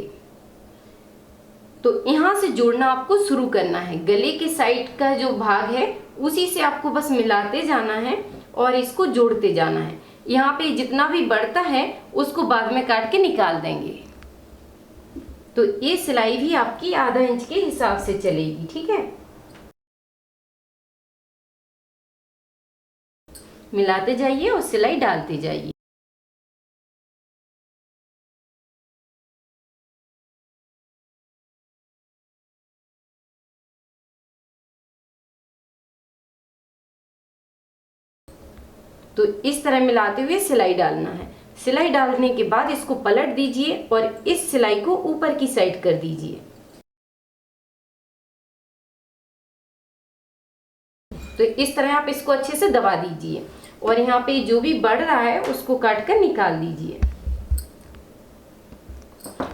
तो यहां से जोड़ना आपको शुरू करना है। गले के साइड का जो भाग है उसी से आपको बस मिलाते जाना है और इसको जोड़ते जाना है। यहाँ पे जितना भी बढ़ता है उसको बाद में काट के निकाल देंगे। तो ये सिलाई भी आपकी आधा इंच के हिसाब से चलेगी। ठीक है, मिलाते जाइए और सिलाई डालते जाइए। तो इस तरह मिलाते हुए सिलाई डालना है। सिलाई डालने के बाद इसको पलट दीजिए और इस सिलाई को ऊपर की साइड कर दीजिए। तो इस तरह आप इसको अच्छे से दबा दीजिए और यहाँ पे जो भी बढ़ रहा है उसको काट कर निकाल दीजिए।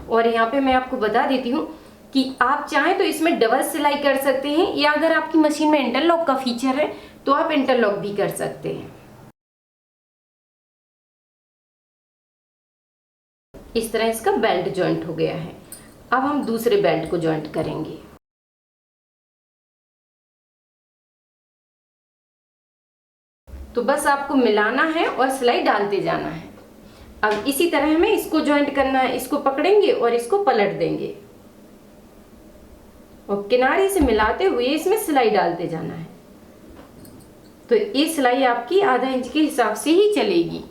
और यहाँ पे मैं आपको बता देती हूँ कि आप चाहें तो इसमें डबल सिलाई कर सकते हैं, या अगर आपकी मशीन में इंटरलॉक का फीचर है तो आप इंटरलॉक भी कर सकते हैं। इस तरह इसका बेल्ट जॉइंट हो गया है। अब हम दूसरे बेल्ट को जॉइंट करेंगे। तो बस आपको मिलाना है और सिलाई डालते जाना है। अब इसी तरह हमें इसको जॉइंट करना है। इसको पकड़ेंगे और इसको पलट देंगे और किनारे से मिलाते हुए इसमें सिलाई डालते जाना है। तो ये सिलाई आपकी आधा इंच के हिसाब से ही चलेगी।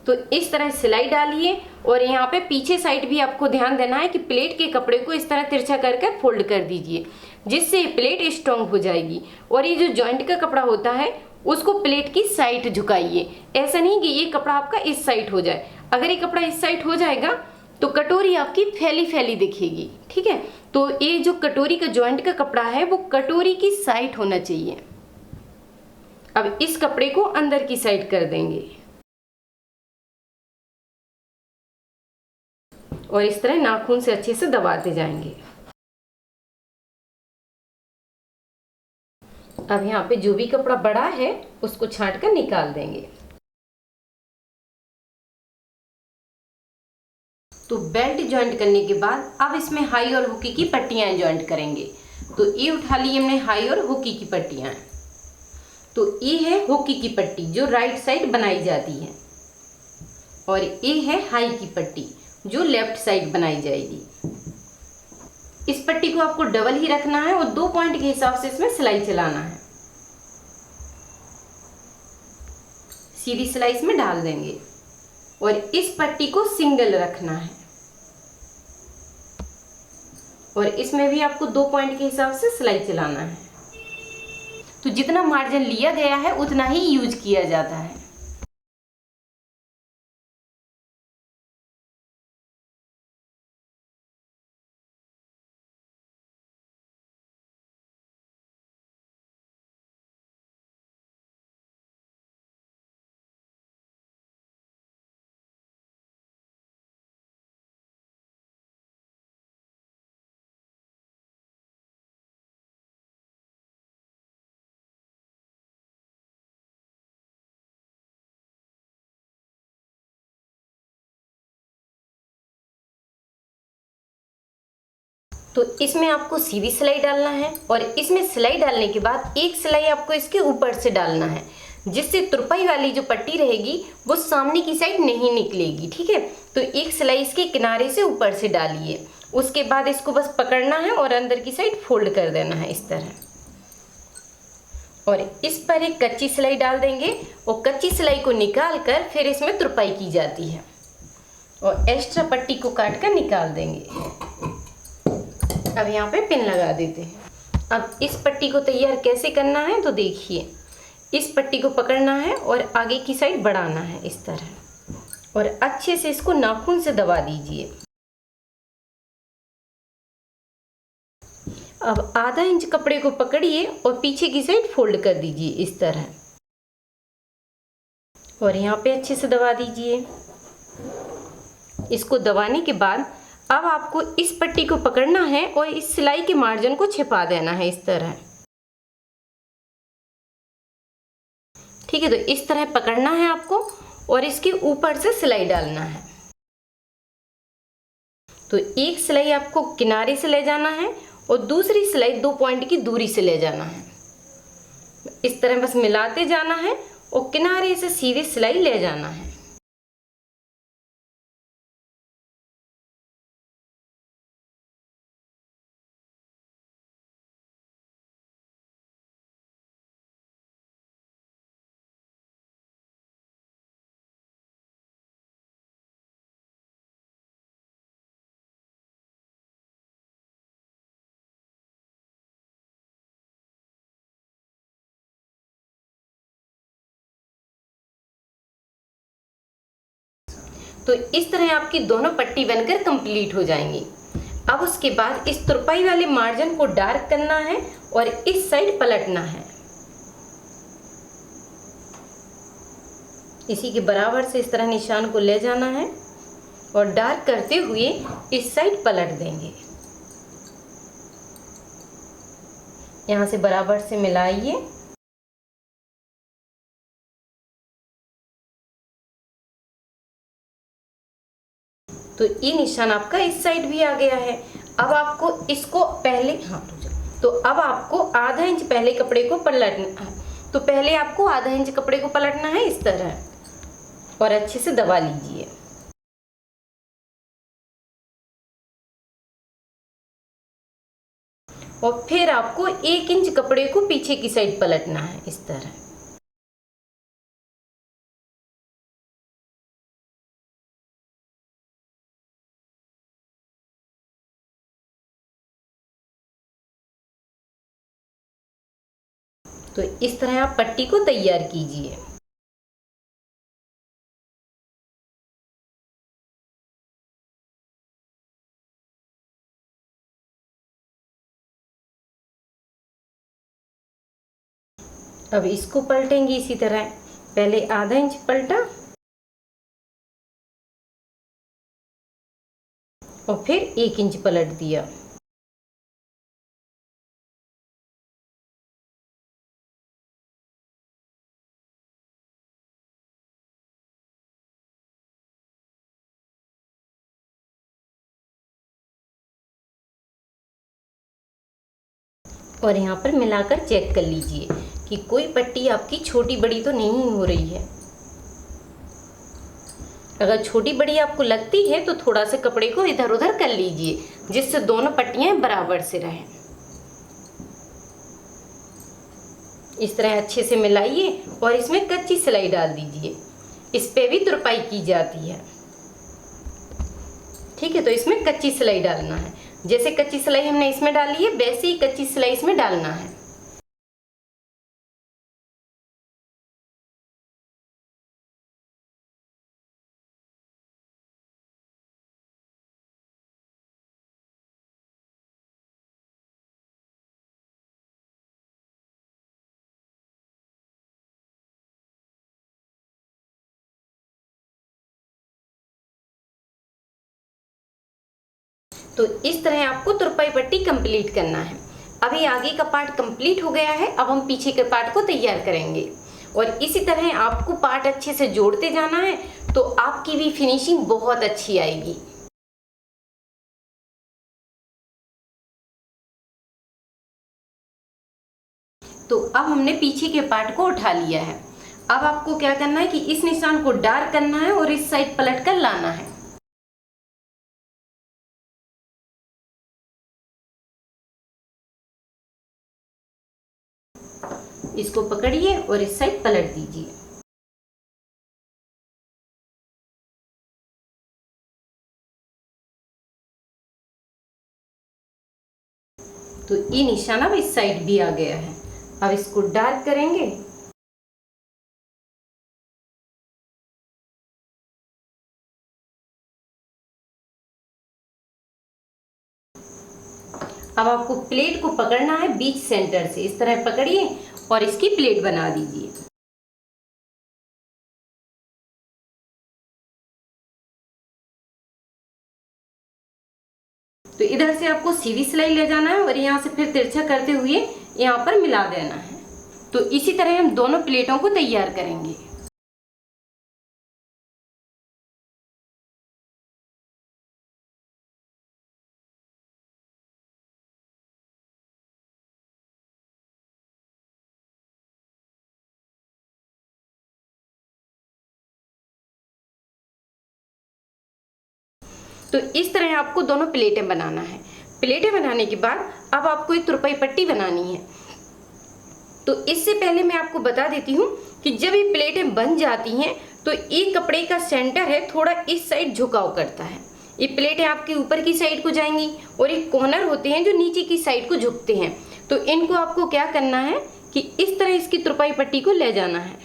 तो इस तरह सिलाई डालिए और यहाँ पे पीछे साइड भी आपको ध्यान देना है कि प्लेट के कपड़े को इस तरह तिरछा करके फोल्ड कर दीजिए, जिससे प्लेट स्ट्रॉन्ग हो जाएगी। और ये जो जॉइंट का कपड़ा होता है उसको प्लेट की साइड झुकाइए। ऐसा नहीं कि ये कपड़ा आपका इस साइड हो जाए। अगर ये कपड़ा इस साइड हो जाएगा तो कटोरी आपकी फैली फैली दिखेगी। ठीक है, तो ये जो कटोरी का जॉइंट का कपड़ा है वो कटोरी की साइड होना चाहिए। अब इस कपड़े को अंदर की साइड कर देंगे। और इस तरह नाखून से अच्छे से दबाते जाएंगे। अब यहाँ पे जो भी कपड़ा बड़ा है उसको छांट कर निकाल देंगे। तो बेल्ट ज्वाइंट करने के बाद अब इसमें हाई और हुकी की पट्टियां ज्वाइंट करेंगे। तो ये उठा ली हमने हाई और हुकी की पट्टियां। तो ये है हुकी की पट्टी जो राइट साइड बनाई जाती है, और ये है हाई की पट्टी जो लेफ्ट साइड बनाई जाएगी। इस पट्टी को आपको डबल ही रखना है और 2 पॉइंट के हिसाब से इसमें सिलाई चलाना है। सीधी सिलाई इसमें डाल देंगे और इस पट्टी को सिंगल रखना है, और इसमें भी आपको 2 पॉइंट के हिसाब से सिलाई चलाना है। तो जितना मार्जिन लिया गया है उतना ही यूज किया जाता है। तो इसमें आपको सीधी सिलाई डालना है, और इसमें सिलाई डालने के बाद एक सिलाई आपको इसके ऊपर से डालना है, जिससे तुरपाई वाली जो पट्टी रहेगी वो सामने की साइड नहीं निकलेगी। ठीक है, तो एक सिलाई इसके किनारे से ऊपर से डालिए। उसके बाद इसको बस पकड़ना है और अंदर की साइड फोल्ड कर देना है इस तरह, और इस पर एक कच्ची सिलाई डाल देंगे, और कच्ची सिलाई को निकाल कर फिर इसमें तुरपाई की जाती है, और एक्स्ट्रा पट्टी को काट कर निकाल देंगे। अब यहाँ पे पिन लगा देते हैं। अब इस पट्टी को तैयार कैसे करना है तो देखिए, इस पट्टी को पकड़ना है और आगे की साइड बढ़ाना है इस तरह, और अच्छे से इसको नाखून से दबा दीजिए। अब आधा इंच कपड़े को पकड़िए और पीछे की साइड फोल्ड कर दीजिए इस तरह, और यहाँ पे अच्छे से दबा दीजिए। इसको दबाने के बाद अब आपको इस पट्टी को पकड़ना है और इस सिलाई के मार्जिन को छिपा देना है इस तरह। ठीक है, तो इस तरह पकड़ना है आपको और इसके ऊपर से सिलाई डालना है। तो एक सिलाई आपको किनारे से ले जाना है और दूसरी सिलाई 2 पॉइंट की दूरी से ले जाना है। इस तरह बस मिलाते जाना है और किनारे से सीधे सिलाई ले जाना है। तो इस तरह आपकी दोनों पट्टी बनकर कंप्लीट हो जाएंगी। अब उसके बाद इस तुरपाई वाले मार्जिन को डार्क करना है और इस साइड पलटना है। इसी के बराबर से इस तरह निशान को ले जाना है और डार्क करते हुए इस साइड पलट देंगे। यहाँ से बराबर से मिलाइए। तो ये निशान आपका इस साइड भी आ गया है। अब आपको इसको पहले तो अब आपको आधा इंच पहले कपड़े को पलटना है। तो पहले आपको आधा इंच कपड़े को पलटना है इस तरह, और अच्छे से दबा लीजिए। और फिर आपको 1 इंच कपड़े को पीछे की साइड पलटना है इस तरह। तो इस तरह आप पट्टी को तैयार कीजिए। अब इसको पलटेंगे इसी तरह। पहले आधा इंच पलटा, और फिर 1 इंच पलट दिया। और यहाँ पर मिलाकर चेक कर लीजिए कि कोई पट्टी आपकी छोटी बड़ी तो नहीं हो रही है। अगर छोटी बड़ी आपको लगती है तो थोड़ा सा कपड़े को इधर उधर कर लीजिए, जिससे दोनों पट्टियां बराबर से रहें। इस तरह अच्छे से मिलाइए और इसमें कच्ची सिलाई डाल दीजिए। इस पे भी तुरपाई की जाती है। ठीक है, तो इसमें कच्ची सिलाई डालना है। जैसे कच्ची सिलाई हमने इसमें डाली है, वैसे ही कच्ची सिलाई इसमें डालना है। तो इस तरह आपको तुरपाई पट्टी कंप्लीट करना है। अभी आगे का पार्ट कंप्लीट हो गया है, अब हम पीछे के पार्ट को तैयार करेंगे। और इसी तरह आपको पार्ट अच्छे से जोड़ते जाना है, तो आपकी भी फिनिशिंग बहुत अच्छी आएगी। तो अब हमने पीछे के पार्ट को उठा लिया है। अब आपको क्या करना है कि इस निशान को डार्क करना है और इस साइड पलट कर लाना है। इसको पकड़िए और इस साइड पलट दीजिए। तो ये निशान अब इस साइड भी आ गया है। अब इसको डार्क करेंगे। अब आपको प्लेट को पकड़ना है बीच सेंटर से। इस तरह पकड़िए और इसकी प्लेट बना दीजिए। तो इधर से आपको सीधी सिलाई ले जाना है और यहाँ से फिर तिरछा करते हुए यहाँ पर मिला देना है। तो इसी तरह हम दोनों प्लेटों को तैयार करेंगे। तो इस तरह आपको दोनों प्लेटें बनाना है। प्लेटें बनाने के बाद अब आपको एक तुरपाई पट्टी बनानी है। तो इससे पहले मैं आपको बता देती हूँ कि जब ये प्लेटें बन जाती हैं तो एक कपड़े का सेंटर है थोड़ा इस साइड झुकाव करता है। ये प्लेटें आपके ऊपर की साइड को जाएंगी और एक कॉर्नर होते हैं जो नीचे की साइड को झुकते हैं। तो इनको आपको क्या करना है कि इस तरह इसकी तुरपाई पट्टी को ले जाना है।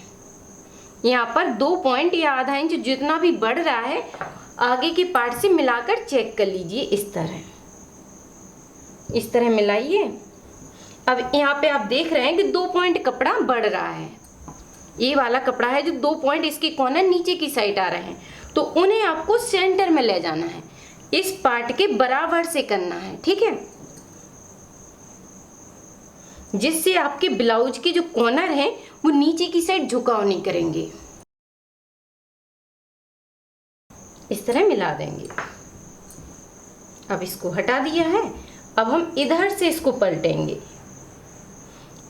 यहाँ पर 2 पॉइंट या आधा इंच जितना भी बढ़ रहा है आगे के पार्ट से मिलाकर चेक कर लीजिए। इस तरह मिलाइए। अब यहाँ पे आप देख रहे हैं कि 2 पॉइंट कपड़ा बढ़ रहा है। ये वाला कपड़ा है जो 2 पॉइंट इसके कॉर्नर नीचे की साइड आ रहे हैं, तो उन्हें आपको सेंटर में ले जाना है। इस पार्ट के बराबर से करना है, ठीक है, जिससे आपके ब्लाउज के जो कॉर्नर हैं वो नीचे की साइड झुकाव नहीं करेंगे। इस तरह मिला देंगे। अब इसको हटा दिया है। अब हम इधर से इसको पलटेंगे।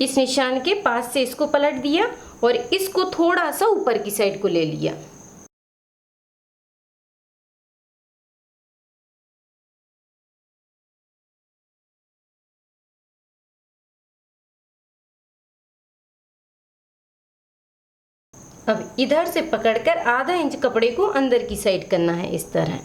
इस निशान के पास से इसको पलट दिया और इसको थोड़ा सा ऊपर की साइड को ले लिया। अब इधर से पकड़कर आधा इंच कपड़े को अंदर की साइड करना है इस तरह।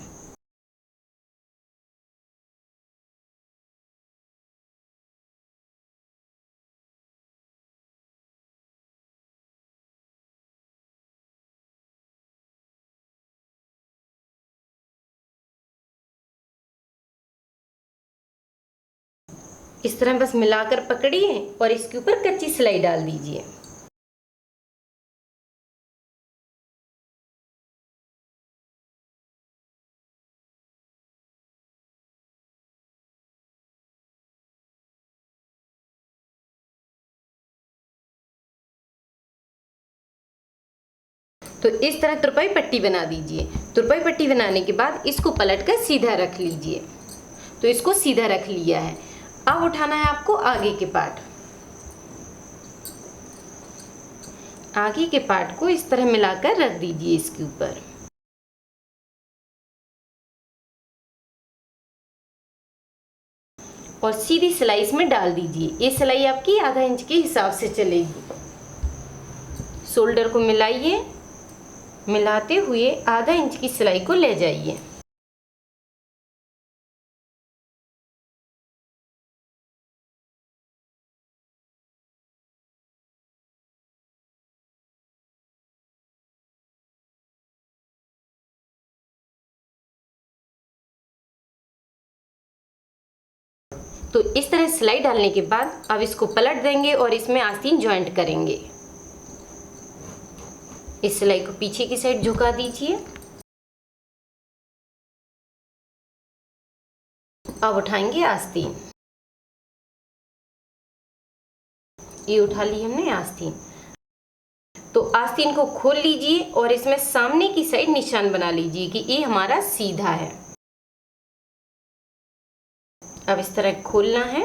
इस तरह बस मिलाकर पकड़िए और इसके ऊपर कच्ची सिलाई डाल दीजिए। तो इस तरह तुरपाई पट्टी बना दीजिए। तुरपाई पट्टी बनाने के बाद इसको पलटकर सीधा रख लीजिए। तो इसको सीधा रख लिया है। अब उठाना है आपको आगे के पार्ट। आगे के पार्ट को इस तरह मिलाकर रख दीजिए इसके ऊपर। और सीधी सिलाई इसमें डाल दीजिए। ये सिलाई आपकी आधा इंच के हिसाब से चलेगी। शोल्डर को मिलाइए, मिलाते हुए आधा इंच की सिलाई को ले जाइए। तो इस तरह सिलाई डालने के बाद अब इसको पलट देंगे और इसमें आस्तीन जॉइंट करेंगे। इस सिलाई को पीछे की साइड झुका दीजिए। अब उठाएंगे आस्तीन। ये उठा ली हमने आस्तीन। तो आस्तीन को खोल लीजिए और इसमें सामने की साइड निशान बना लीजिए कि ये हमारा सीधा है। अब इस तरह खोलना है।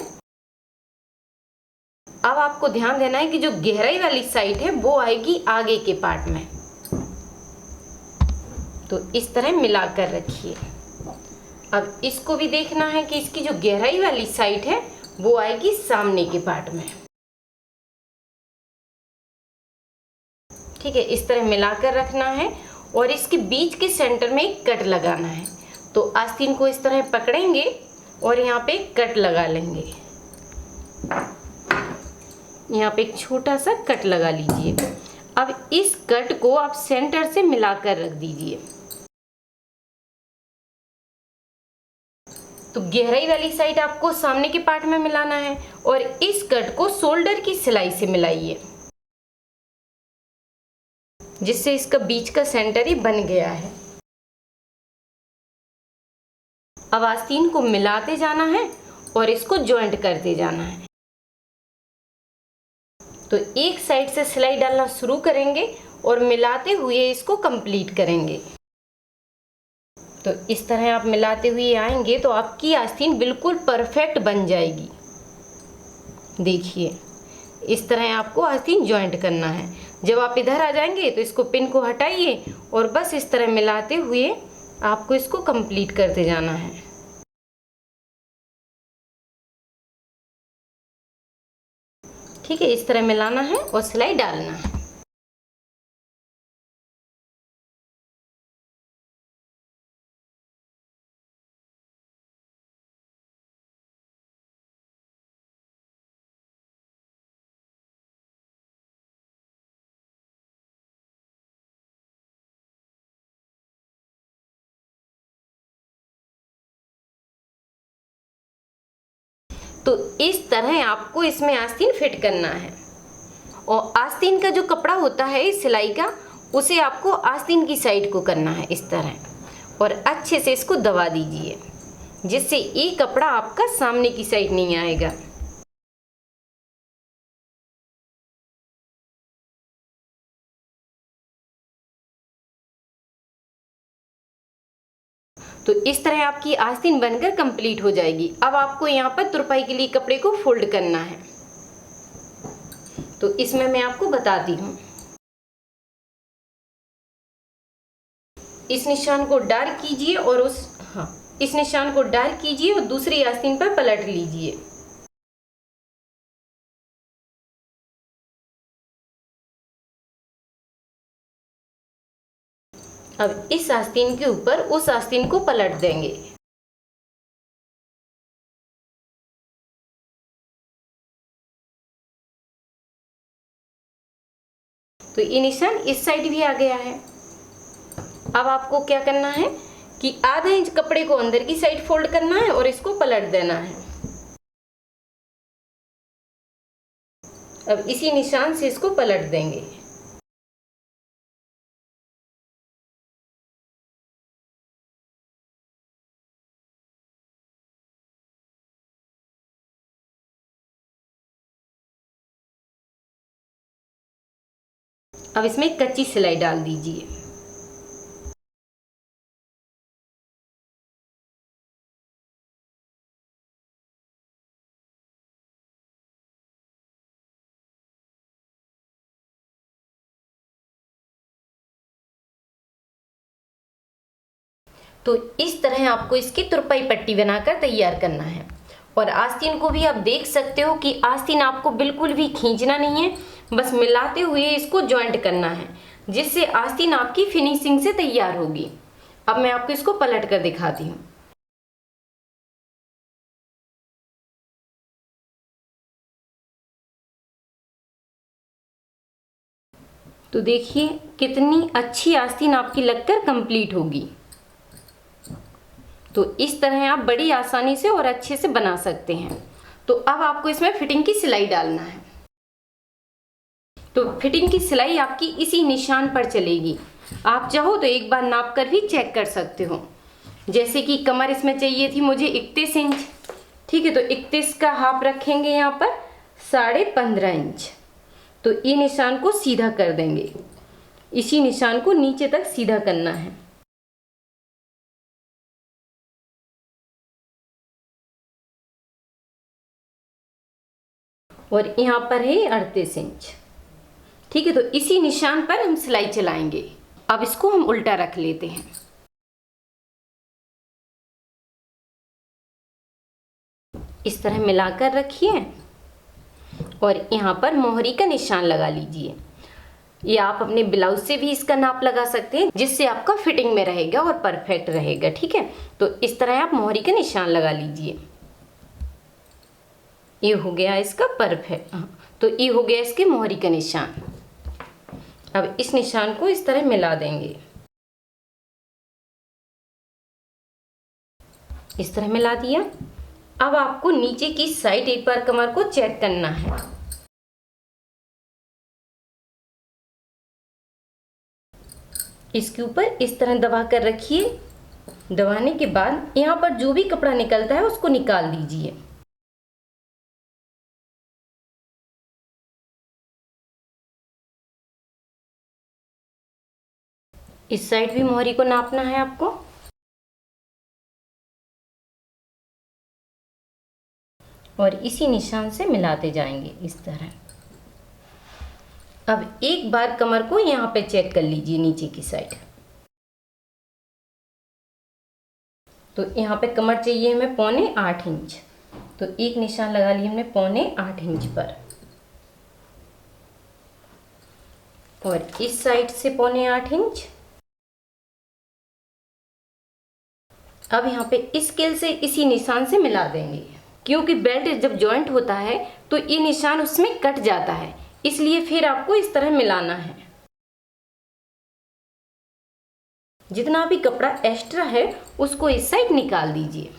अब आपको ध्यान देना है कि जो गहराई वाली साइड है वो आएगी आगे के पार्ट में। तो इस तरह मिलाकर रखिए। अब इसको भी देखना है कि इसकी जो गहराई वाली साइड है वो आएगी सामने के पार्ट में। ठीक है, इस तरह मिलाकर रखना है और इसके बीच के सेंटर में एक कट लगाना है। तो आस्तीन को इस तरह पकड़ेंगे और यहाँ पे कट लगा लेंगे। यहाँ पे एक छोटा सा कट लगा लीजिए। अब इस कट को आप सेंटर से मिलाकर रख दीजिए। तो गहराई वाली साइड आपको सामने के पार्ट में मिलाना है और इस कट को शोल्डर की सिलाई से मिलाइए, जिससे इसका बीच का सेंटर ही बन गया है। अब आस्तीन को मिलाते जाना है और इसको जॉइंट करते जाना है। तो एक साइड से सिलाई डालना शुरू करेंगे और मिलाते हुए इसको कंप्लीट करेंगे। तो इस तरह आप मिलाते हुए आएंगे तो आपकी आस्तीन बिल्कुल परफेक्ट बन जाएगी। देखिए, इस तरह आपको आस्तीन जॉइंट करना है। जब आप इधर आ जाएंगे तो इसको पिन को हटाइए और बस इस तरह मिलाते हुए आपको इसको कंप्लीट करते जाना है। ठीक है, इस तरह मिलाना है और सिलाई डालना है। तो इस तरह आपको इसमें आस्तीन फिट करना है। और आस्तीन का जो कपड़ा होता है इस सिलाई का, उसे आपको आस्तीन की साइड को करना है इस तरह, और अच्छे से इसको दबा दीजिए, जिससे ये कपड़ा आपका सामने की साइड नहीं आएगा। तो इस तरह आपकी आस्तीन बनकर कंप्लीट हो जाएगी। अब आपको यहाँ पर तुरपाई के लिए कपड़े को फोल्ड करना है। तो इसमें मैं आपको बताती हूँ। इस निशान को डार्क कीजिए और इस निशान को डार्क कीजिए और दूसरी आस्तीन पर पलट लीजिए। अब इस आस्तीन के ऊपर उस आस्तीन को पलट देंगे। तो ये निशान इस साइड भी आ गया है। अब आपको क्या करना है कि आधा इंच कपड़े को अंदर की साइड फोल्ड करना है और इसको पलट देना है। अब इसी निशान से इसको पलट देंगे। अब इसमें एक कच्ची सिलाई डाल दीजिए। तो इस तरह आपको इसकी तुरपाई पट्टी बनाकर तैयार करना है। और आस्तीन को भी आप देख सकते हो कि आस्तीन आपको बिल्कुल भी खींचना नहीं है, बस मिलाते हुए इसको जॉइंट करना है, जिससे आस्तीन आपकी फिनिशिंग से तैयार होगी। अब मैं आपको इसको पलट कर दिखाती हूँ। तो देखिए कितनी अच्छी आस्तीन आपकी लगकर कंप्लीट होगी। तो इस तरह आप बड़ी आसानी से और अच्छे से बना सकते हैं। तो अब आपको इसमें फिटिंग की सिलाई डालना है। तो फिटिंग की सिलाई आपकी इसी निशान पर चलेगी। आप चाहो तो एक बार नाप कर भी चेक कर सकते हो। जैसे कि कमर इसमें चाहिए थी मुझे 31 इंच, ठीक है, तो 31 का हाफ रखेंगे यहाँ पर 15.5 इंच। तो ये निशान को सीधा कर देंगे, इसी निशान को नीचे तक सीधा करना है। और यहाँ पर है 38 इंच, ठीक है। तो इसी निशान पर हम सिलाई चलाएंगे। अब इसको हम उल्टा रख लेते हैं। इस तरह मिलाकर रखिए और यहाँ पर मोहरी का निशान लगा लीजिए। या आप अपने ब्लाउज से भी इसका नाप लगा सकते हैं, जिससे आपका फिटिंग में रहेगा और परफेक्ट रहेगा, ठीक है। तो इस तरह आप मोहरी का निशान लगा लीजिए। ये हो गया इसका परफेक्ट, तो ये हो गया इसके मोहरी का निशान। अब इस निशान को इस तरह मिला देंगे, इस तरह मिला दिया। अब आपको नीचे की साइड एक बार कमर को चेक करना है। इसके ऊपर इस तरह दबा कर रखिए। दबाने के बाद यहाँ पर जो भी कपड़ा निकलता है उसको निकाल दीजिए। इस साइड भी मोहरी को नापना है आपको। और इसी निशान से मिलाते जाएंगे इस तरह। अब एक बार कमर को यहाँ पे चेक कर लीजिए नीचे की साइड। तो यहाँ पे कमर चाहिए हमें 7.25 इंच, तो एक निशान लगा लिए हमने 7.25 इंच पर। और इस साइड से 7.25 इंच। अब यहाँ पे इस स्केल से इसी निशान से मिला देंगे, क्योंकि बेल्ट जब जॉइंट होता है तो ये निशान उसमें कट जाता है, इसलिए फिर आपको इस तरह मिलाना है। जितना भी कपड़ा एक्स्ट्रा है उसको इस साइड निकाल दीजिए।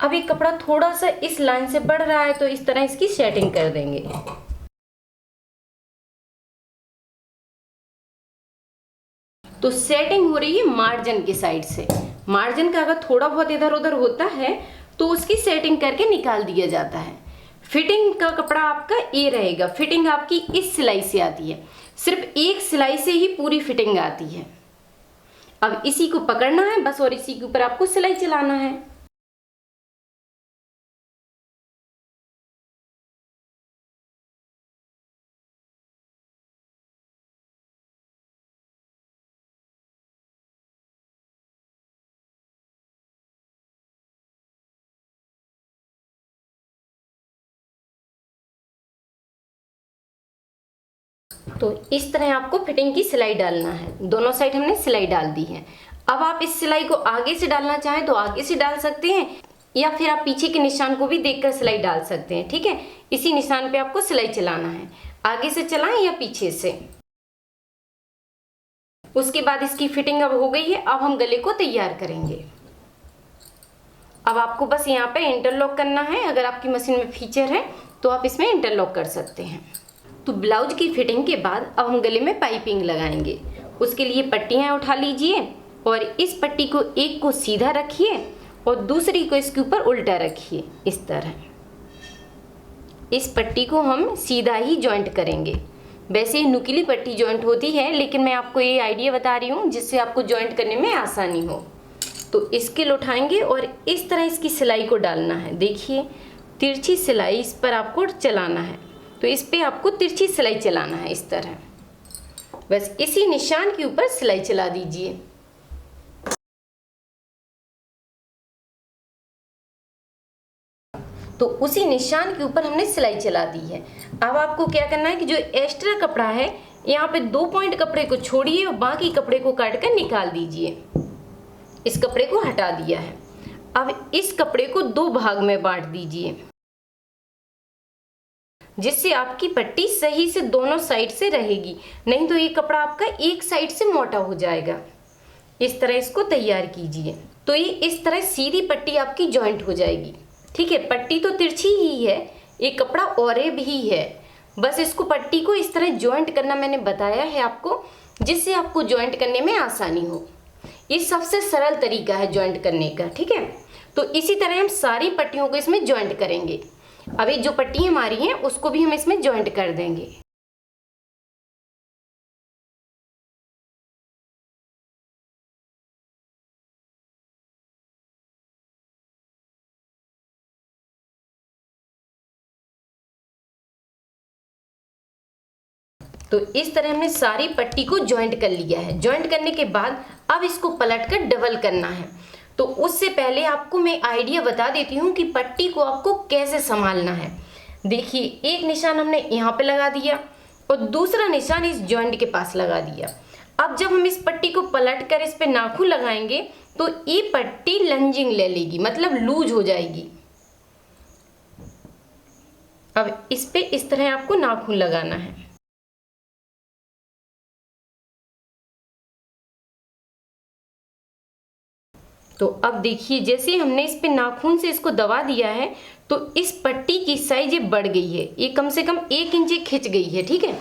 अब ये कपड़ा थोड़ा सा इस लाइन से बढ़ रहा है, तो इस तरह इसकी सेटिंग कर देंगे। तो सेटिंग हो रही है मार्जिन की साइड से। मार्जिन का अगर थोड़ा बहुत इधर उधर होता है तो उसकी सेटिंग करके निकाल दिया जाता है। फिटिंग का कपड़ा आपका ये रहेगा। फिटिंग आपकी इस सिलाई से आती है, सिर्फ एक सिलाई से ही पूरी फिटिंग आती है। अब इसी को पकड़ना है बस, और इसी के ऊपर आपको सिलाई चलाना है। तो इस तरह आपको फिटिंग की सिलाई डालना है। दोनों साइड हमने सिलाई डाल दी है। अब आप इस सिलाई को आगे से डालना चाहें तो आगे से डाल सकते हैं, या फिर आप पीछे के निशान को भी देखकर सिलाई डाल सकते हैं, ठीक है। इसी निशान पे आपको सिलाई चलाना है, आगे से चलाएं या पीछे से। उसके बाद इसकी फिटिंग अब हो गई है। अब हम गले को तैयार करेंगे। अब आपको बस यहाँ पे इंटरलॉक करना है। अगर आपकी मशीन में फीचर है तो आप इसमें इंटरलॉक कर सकते हैं। तो ब्लाउज की फिटिंग के बाद अब हम गले में पाइपिंग लगाएंगे। उसके लिए पट्टियाँ उठा लीजिए और इस पट्टी को एक को सीधा रखिए और दूसरी को इसके ऊपर उल्टा रखिए इस तरह। इस पट्टी को हम सीधा ही जॉइंट करेंगे। वैसे ये नुकीली पट्टी जॉइंट होती है, लेकिन मैं आपको ये आइडिया बता रही हूँ जिससे आपको जॉइंट करने में आसानी हो। तो स्केल उठाएंगे और इस तरह इसकी सिलाई को डालना है। देखिए तिरछी सिलाई इस पर आपको चलाना है, तो इस पे आपको तिरछी सिलाई चलाना है इस तरह। बस इसी निशान के ऊपर सिलाई चला दीजिए। तो उसी निशान के ऊपर हमने सिलाई चला दी है। अब आपको क्या करना है कि जो एक्स्ट्रा कपड़ा है यहाँ पे 2 पॉइंट कपड़े को छोड़िए और बाकी कपड़े को काट कर निकाल दीजिए। इस कपड़े को हटा दिया है। अब इस कपड़े को 2 भाग में बांट दीजिए, जिससे आपकी पट्टी सही से दोनों साइड से रहेगी, नहीं तो ये कपड़ा आपका एक साइड से मोटा हो जाएगा। इस तरह इसको तैयार कीजिए। तो ये इस तरह सीधी पट्टी आपकी जॉइंट हो जाएगी। ठीक है, पट्टी तो तिरछी ही है, ये कपड़ा औरे भी है। बस इसको पट्टी को इस तरह जॉइंट करना मैंने बताया है आपको, जिससे आपको जॉइंट करने में आसानी हो। ये सबसे सरल तरीका है जॉइंट करने का। ठीक है, तो इसी तरह हम सारी पट्टियों को इसमें जॉइंट करेंगे। अभी जो पट्टी हमारी है उसको भी हम इसमें जॉइंट कर देंगे। तो इस तरह हमने सारी पट्टी को जॉइंट कर लिया है। जॉइंट करने के बाद अब इसको पलट कर डबल करना है। तो उससे पहले आपको मैं आइडिया बता देती हूँ कि पट्टी को आपको कैसे संभालना है। देखिए एक निशान हमने यहाँ पे लगा दिया और दूसरा निशान इस जॉइंट के पास लगा दिया। अब जब हम इस पट्टी को पलट कर इस पे नाखून लगाएंगे तो ये पट्टी लंजिंग ले लेगी, मतलब लूज हो जाएगी। अब इस पे इस तरह आपको नाखून लगाना है। तो अब देखिए जैसे हमने इस पे नाखून से इसको दबा दिया है तो इस पट्टी की साइज ये बढ़ गई है, ये कम से कम 1 इंच खिंच गई है। ठीक है,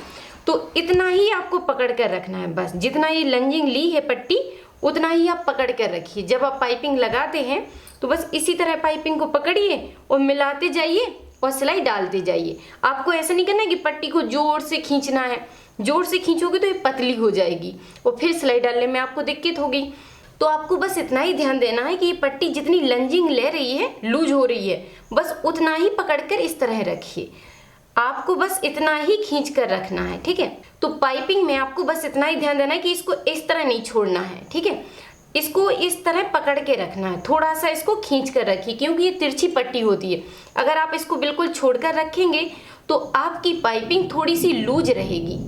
तो इतना ही आपको पकड़ कर रखना है। बस जितना ये लंजिंग ली है पट्टी उतना ही आप पकड़ कर रखिए। जब आप पाइपिंग लगाते हैं तो बस इसी तरह पाइपिंग को पकड़िए और मिलाते जाइए और सिलाई डालते जाइए। आपको ऐसा नहीं करना है कि पट्टी को जोर से खींचना है। जोर से खींचोगे तो ये पतली हो जाएगी और फिर सिलाई डालने में आपको दिक्कत होगी। तो आपको बस इतना ही ध्यान देना है कि ये पट्टी जितनी लंजिंग ले रही है, लूज हो रही है, बस उतना ही पकड़कर इस तरह रखिए। आपको बस इतना ही खींच कर रखना है। ठीक है, तो पाइपिंग में आपको बस इतना ही ध्यान देना है कि इसको इस तरह नहीं छोड़ना है। ठीक है, इसको इस तरह पकड़ के रखना है, थोड़ा सा इसको खींच कर रखिए क्योंकि ये तिरछी पट्टी होती है। अगर आप इसको बिल्कुल छोड़कर रखेंगे तो आपकी पाइपिंग थोड़ी सी लूज रहेगी,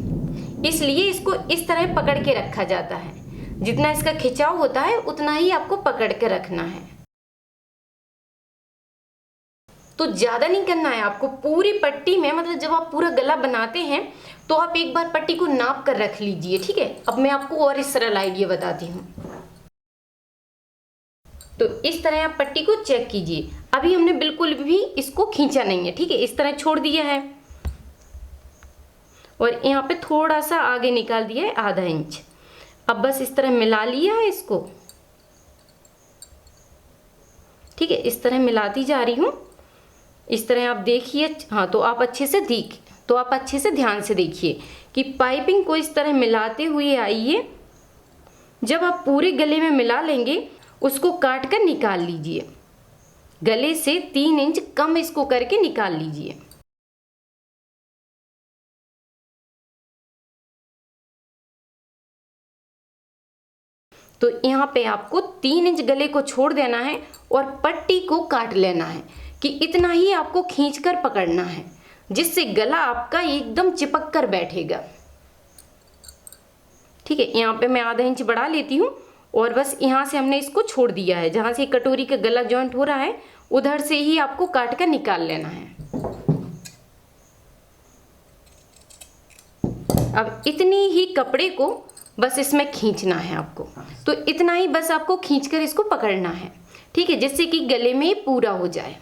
इसलिए इसको इस तरह पकड़ के रखा जाता है। जितना इसका खिंचाव होता है उतना ही आपको पकड़ के रखना है। तो ज्यादा नहीं करना है आपको पूरी पट्टी में, मतलब जब आप पूरा गला बनाते हैं तो आप एक बार पट्टी को नाप कर रख लीजिए। ठीक है, अब मैं आपको और इस सरल आइडिया बताती हूँ। तो इस तरह आप पट्टी को चेक कीजिए। अभी हमने बिल्कुल भी इसको खींचा नहीं है। ठीक है, इस तरह छोड़ दिया है और यहाँ पे थोड़ा सा आगे निकाल दिया है, आधा इंच। अब बस इस तरह मिला लिया है इसको। ठीक है, इस तरह मिलाती जा रही हूँ। इस तरह आप देखिए। हाँ, तो आप अच्छे से ध्यान से देखिए कि पाइपिंग को इस तरह मिलाते हुए आइए। जब आप पूरे गले में मिला लेंगे उसको काट कर निकाल लीजिए। गले से 3 इंच कम इसको करके निकाल लीजिए। तो यहाँ पे आपको 3 इंच गले को छोड़ देना है और पट्टी को काट लेना है कि इतना ही आपको खींचकर पकड़ना है, जिससे गला आपका एकदम चिपक कर बैठेगा। ठीक है, यहाँ पे मैं आधा इंच बढ़ा लेती हूँ और बस यहाँ से हमने इसको छोड़ दिया है। जहाँ से कटोरी का गला जॉइंट हो रहा है उधर से ही आपको काट कर निकाल लेना है। अब इतनी ही कपड़े को बस इसमें खींचना है आपको। तो इतना ही बस आपको खींचकर इसको पकड़ना है। ठीक है, जिससे कि गले में पूरा हो जाए।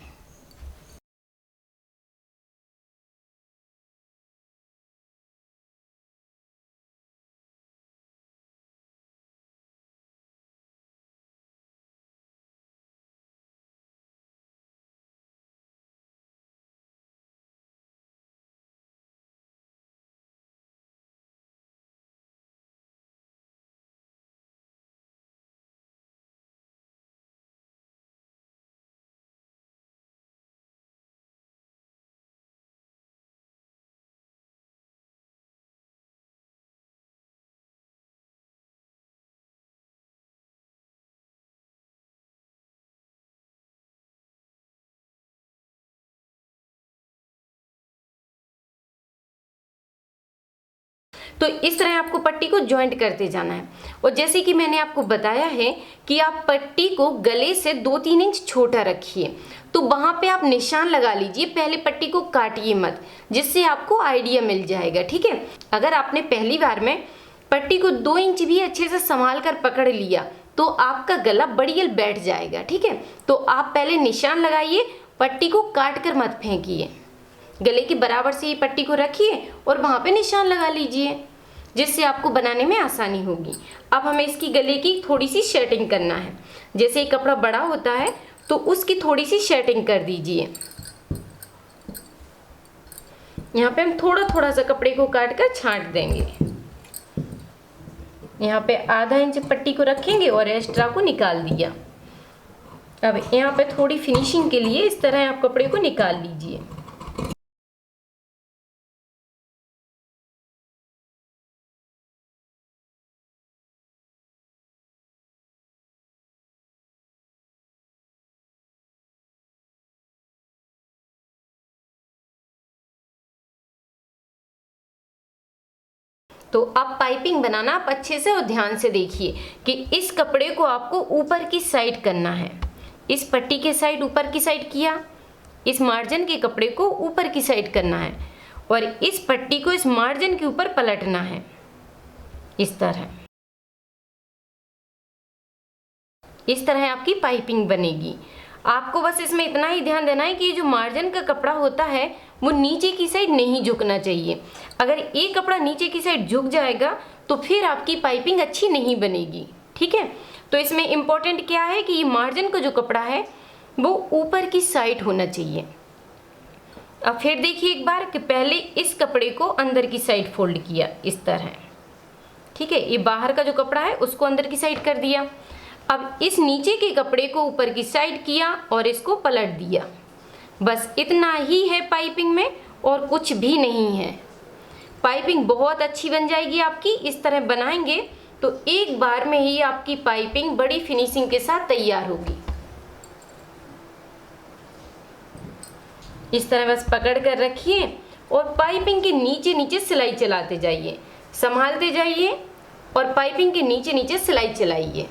तो इस तरह आपको पट्टी को जॉइंट करते जाना है। और जैसे कि मैंने आपको बताया है कि आप पट्टी को गले से 2-3 इंच छोटा रखिए, तो वहां पे आप निशान लगा लीजिए, पहले पट्टी को काटिए मत, जिससे आपको आइडिया मिल जाएगा। ठीक है, अगर आपने पहली बार में पट्टी को 2 इंच भी अच्छे से संभाल कर पकड़ लिया तो आपका गला बढ़िया बैठ जाएगा। ठीक है, तो आप पहले निशान लगाइए, पट्टी को काट कर मत फेंकिए, गले के बराबर से ये पट्टी को रखिए और वहां पे निशान लगा लीजिए, जिससे आपको बनाने में आसानी होगी। अब हमें इसकी गले की थोड़ी सी शेडिंग करना है। जैसे ये कपड़ा बड़ा होता है तो उसकी थोड़ी सी शेडिंग कर दीजिए। यहाँ पे हम थोड़ा थोड़ा सा कपड़े को काट कर छांट देंगे। यहाँ पे आधा इंच पट्टी को रखेंगे और एक्स्ट्रा को निकाल दिया। अब यहाँ पे थोड़ी फिनिशिंग के लिए इस तरह आप कपड़े को निकाल लीजिए। तो अब पाइपिंग बनाना आप अच्छे से और ध्यान से देखिए कि इस कपड़े को आपको ऊपर की साइड करना है। इस पट्टी के साइड ऊपर की साइड किया, इस मार्जिन के कपड़े को ऊपर की साइड करना है और इस पट्टी को इस मार्जिन के ऊपर पलटना है। इस तरह आपकी पाइपिंग बनेगी। आपको बस इसमें इतना ही ध्यान देना है कि ये जो मार्जिन का कपड़ा होता है वो नीचे की साइड नहीं झुकना चाहिए। अगर ये कपड़ा नीचे की साइड झुक जाएगा तो फिर आपकी पाइपिंग अच्छी नहीं बनेगी। ठीक है, तो इसमें इम्पोर्टेंट क्या है कि ये मार्जिन का जो कपड़ा है वो ऊपर की साइड होना चाहिए। अब फिर देखिए एक बार कि पहले इस कपड़े को अंदर की साइड फोल्ड किया इस तरह। ठीक है, ये बाहर का जो कपड़ा है उसको अंदर की साइड कर दिया। अब इस नीचे के कपड़े को ऊपर की साइड किया और इसको पलट दिया। बस इतना ही है पाइपिंग में और कुछ भी नहीं है। पाइपिंग बहुत अच्छी बन जाएगी आपकी। इस तरह बनाएंगे तो एक बार में ही आपकी पाइपिंग बड़ी फिनिशिंग के साथ तैयार होगी। इस तरह बस पकड़ कर रखिए और पाइपिंग के नीचे नीचे सिलाई चलाते जाइए, संभालते जाइए और पाइपिंग के नीचे नीचे सिलाई चलाइए।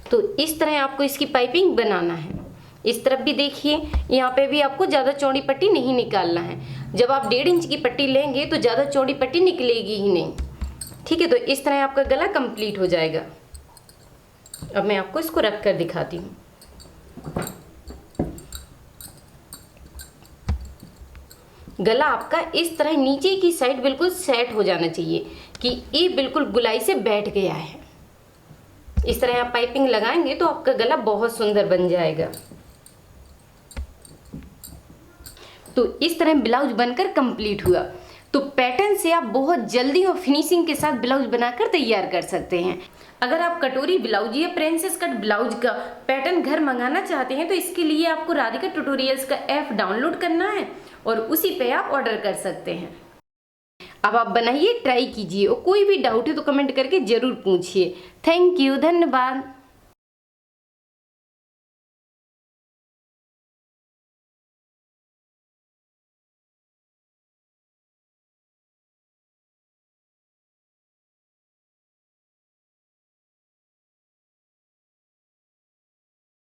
तो इस तरह आपको इसकी पाइपिंग बनाना है। इस तरफ भी देखिए, यहाँ पे भी आपको ज़्यादा चौड़ी पट्टी नहीं निकालना है। जब आप 1.5 इंच की पट्टी लेंगे तो ज़्यादा चौड़ी पट्टी निकलेगी ही नहीं। ठीक है, तो इस तरह आपका गला कंप्लीट हो जाएगा। अब मैं आपको इसको रख कर दिखाती हूँ। गला आपका इस तरह नीचे की साइड बिल्कुल सेट हो जाना चाहिए कि ये बिल्कुल गुलाई से बैठ गया है। इस तरह आप पाइपिंग लगाएंगे तो आपका गला बहुत सुंदर बन जाएगा। तो इस तरह ब्लाउज बनकर कंप्लीट हुआ। तो पैटर्न से आप बहुत जल्दी और फिनिशिंग के साथ ब्लाउज बनाकर तैयार कर सकते हैं। अगर आप कटोरी ब्लाउज या प्रिंसेस कट ब्लाउज का पैटर्न घर मंगाना चाहते हैं तो इसके लिए आपको राधिका ट्यूटोरियल्स का ऐप डाउनलोड करना है और उसी पे आप ऑर्डर कर सकते हैं। अब आप बनाइए, ट्राई कीजिए और कोई भी डाउट है तो कमेंट करके जरूर पूछिए। थैंक यू, धन्यवाद।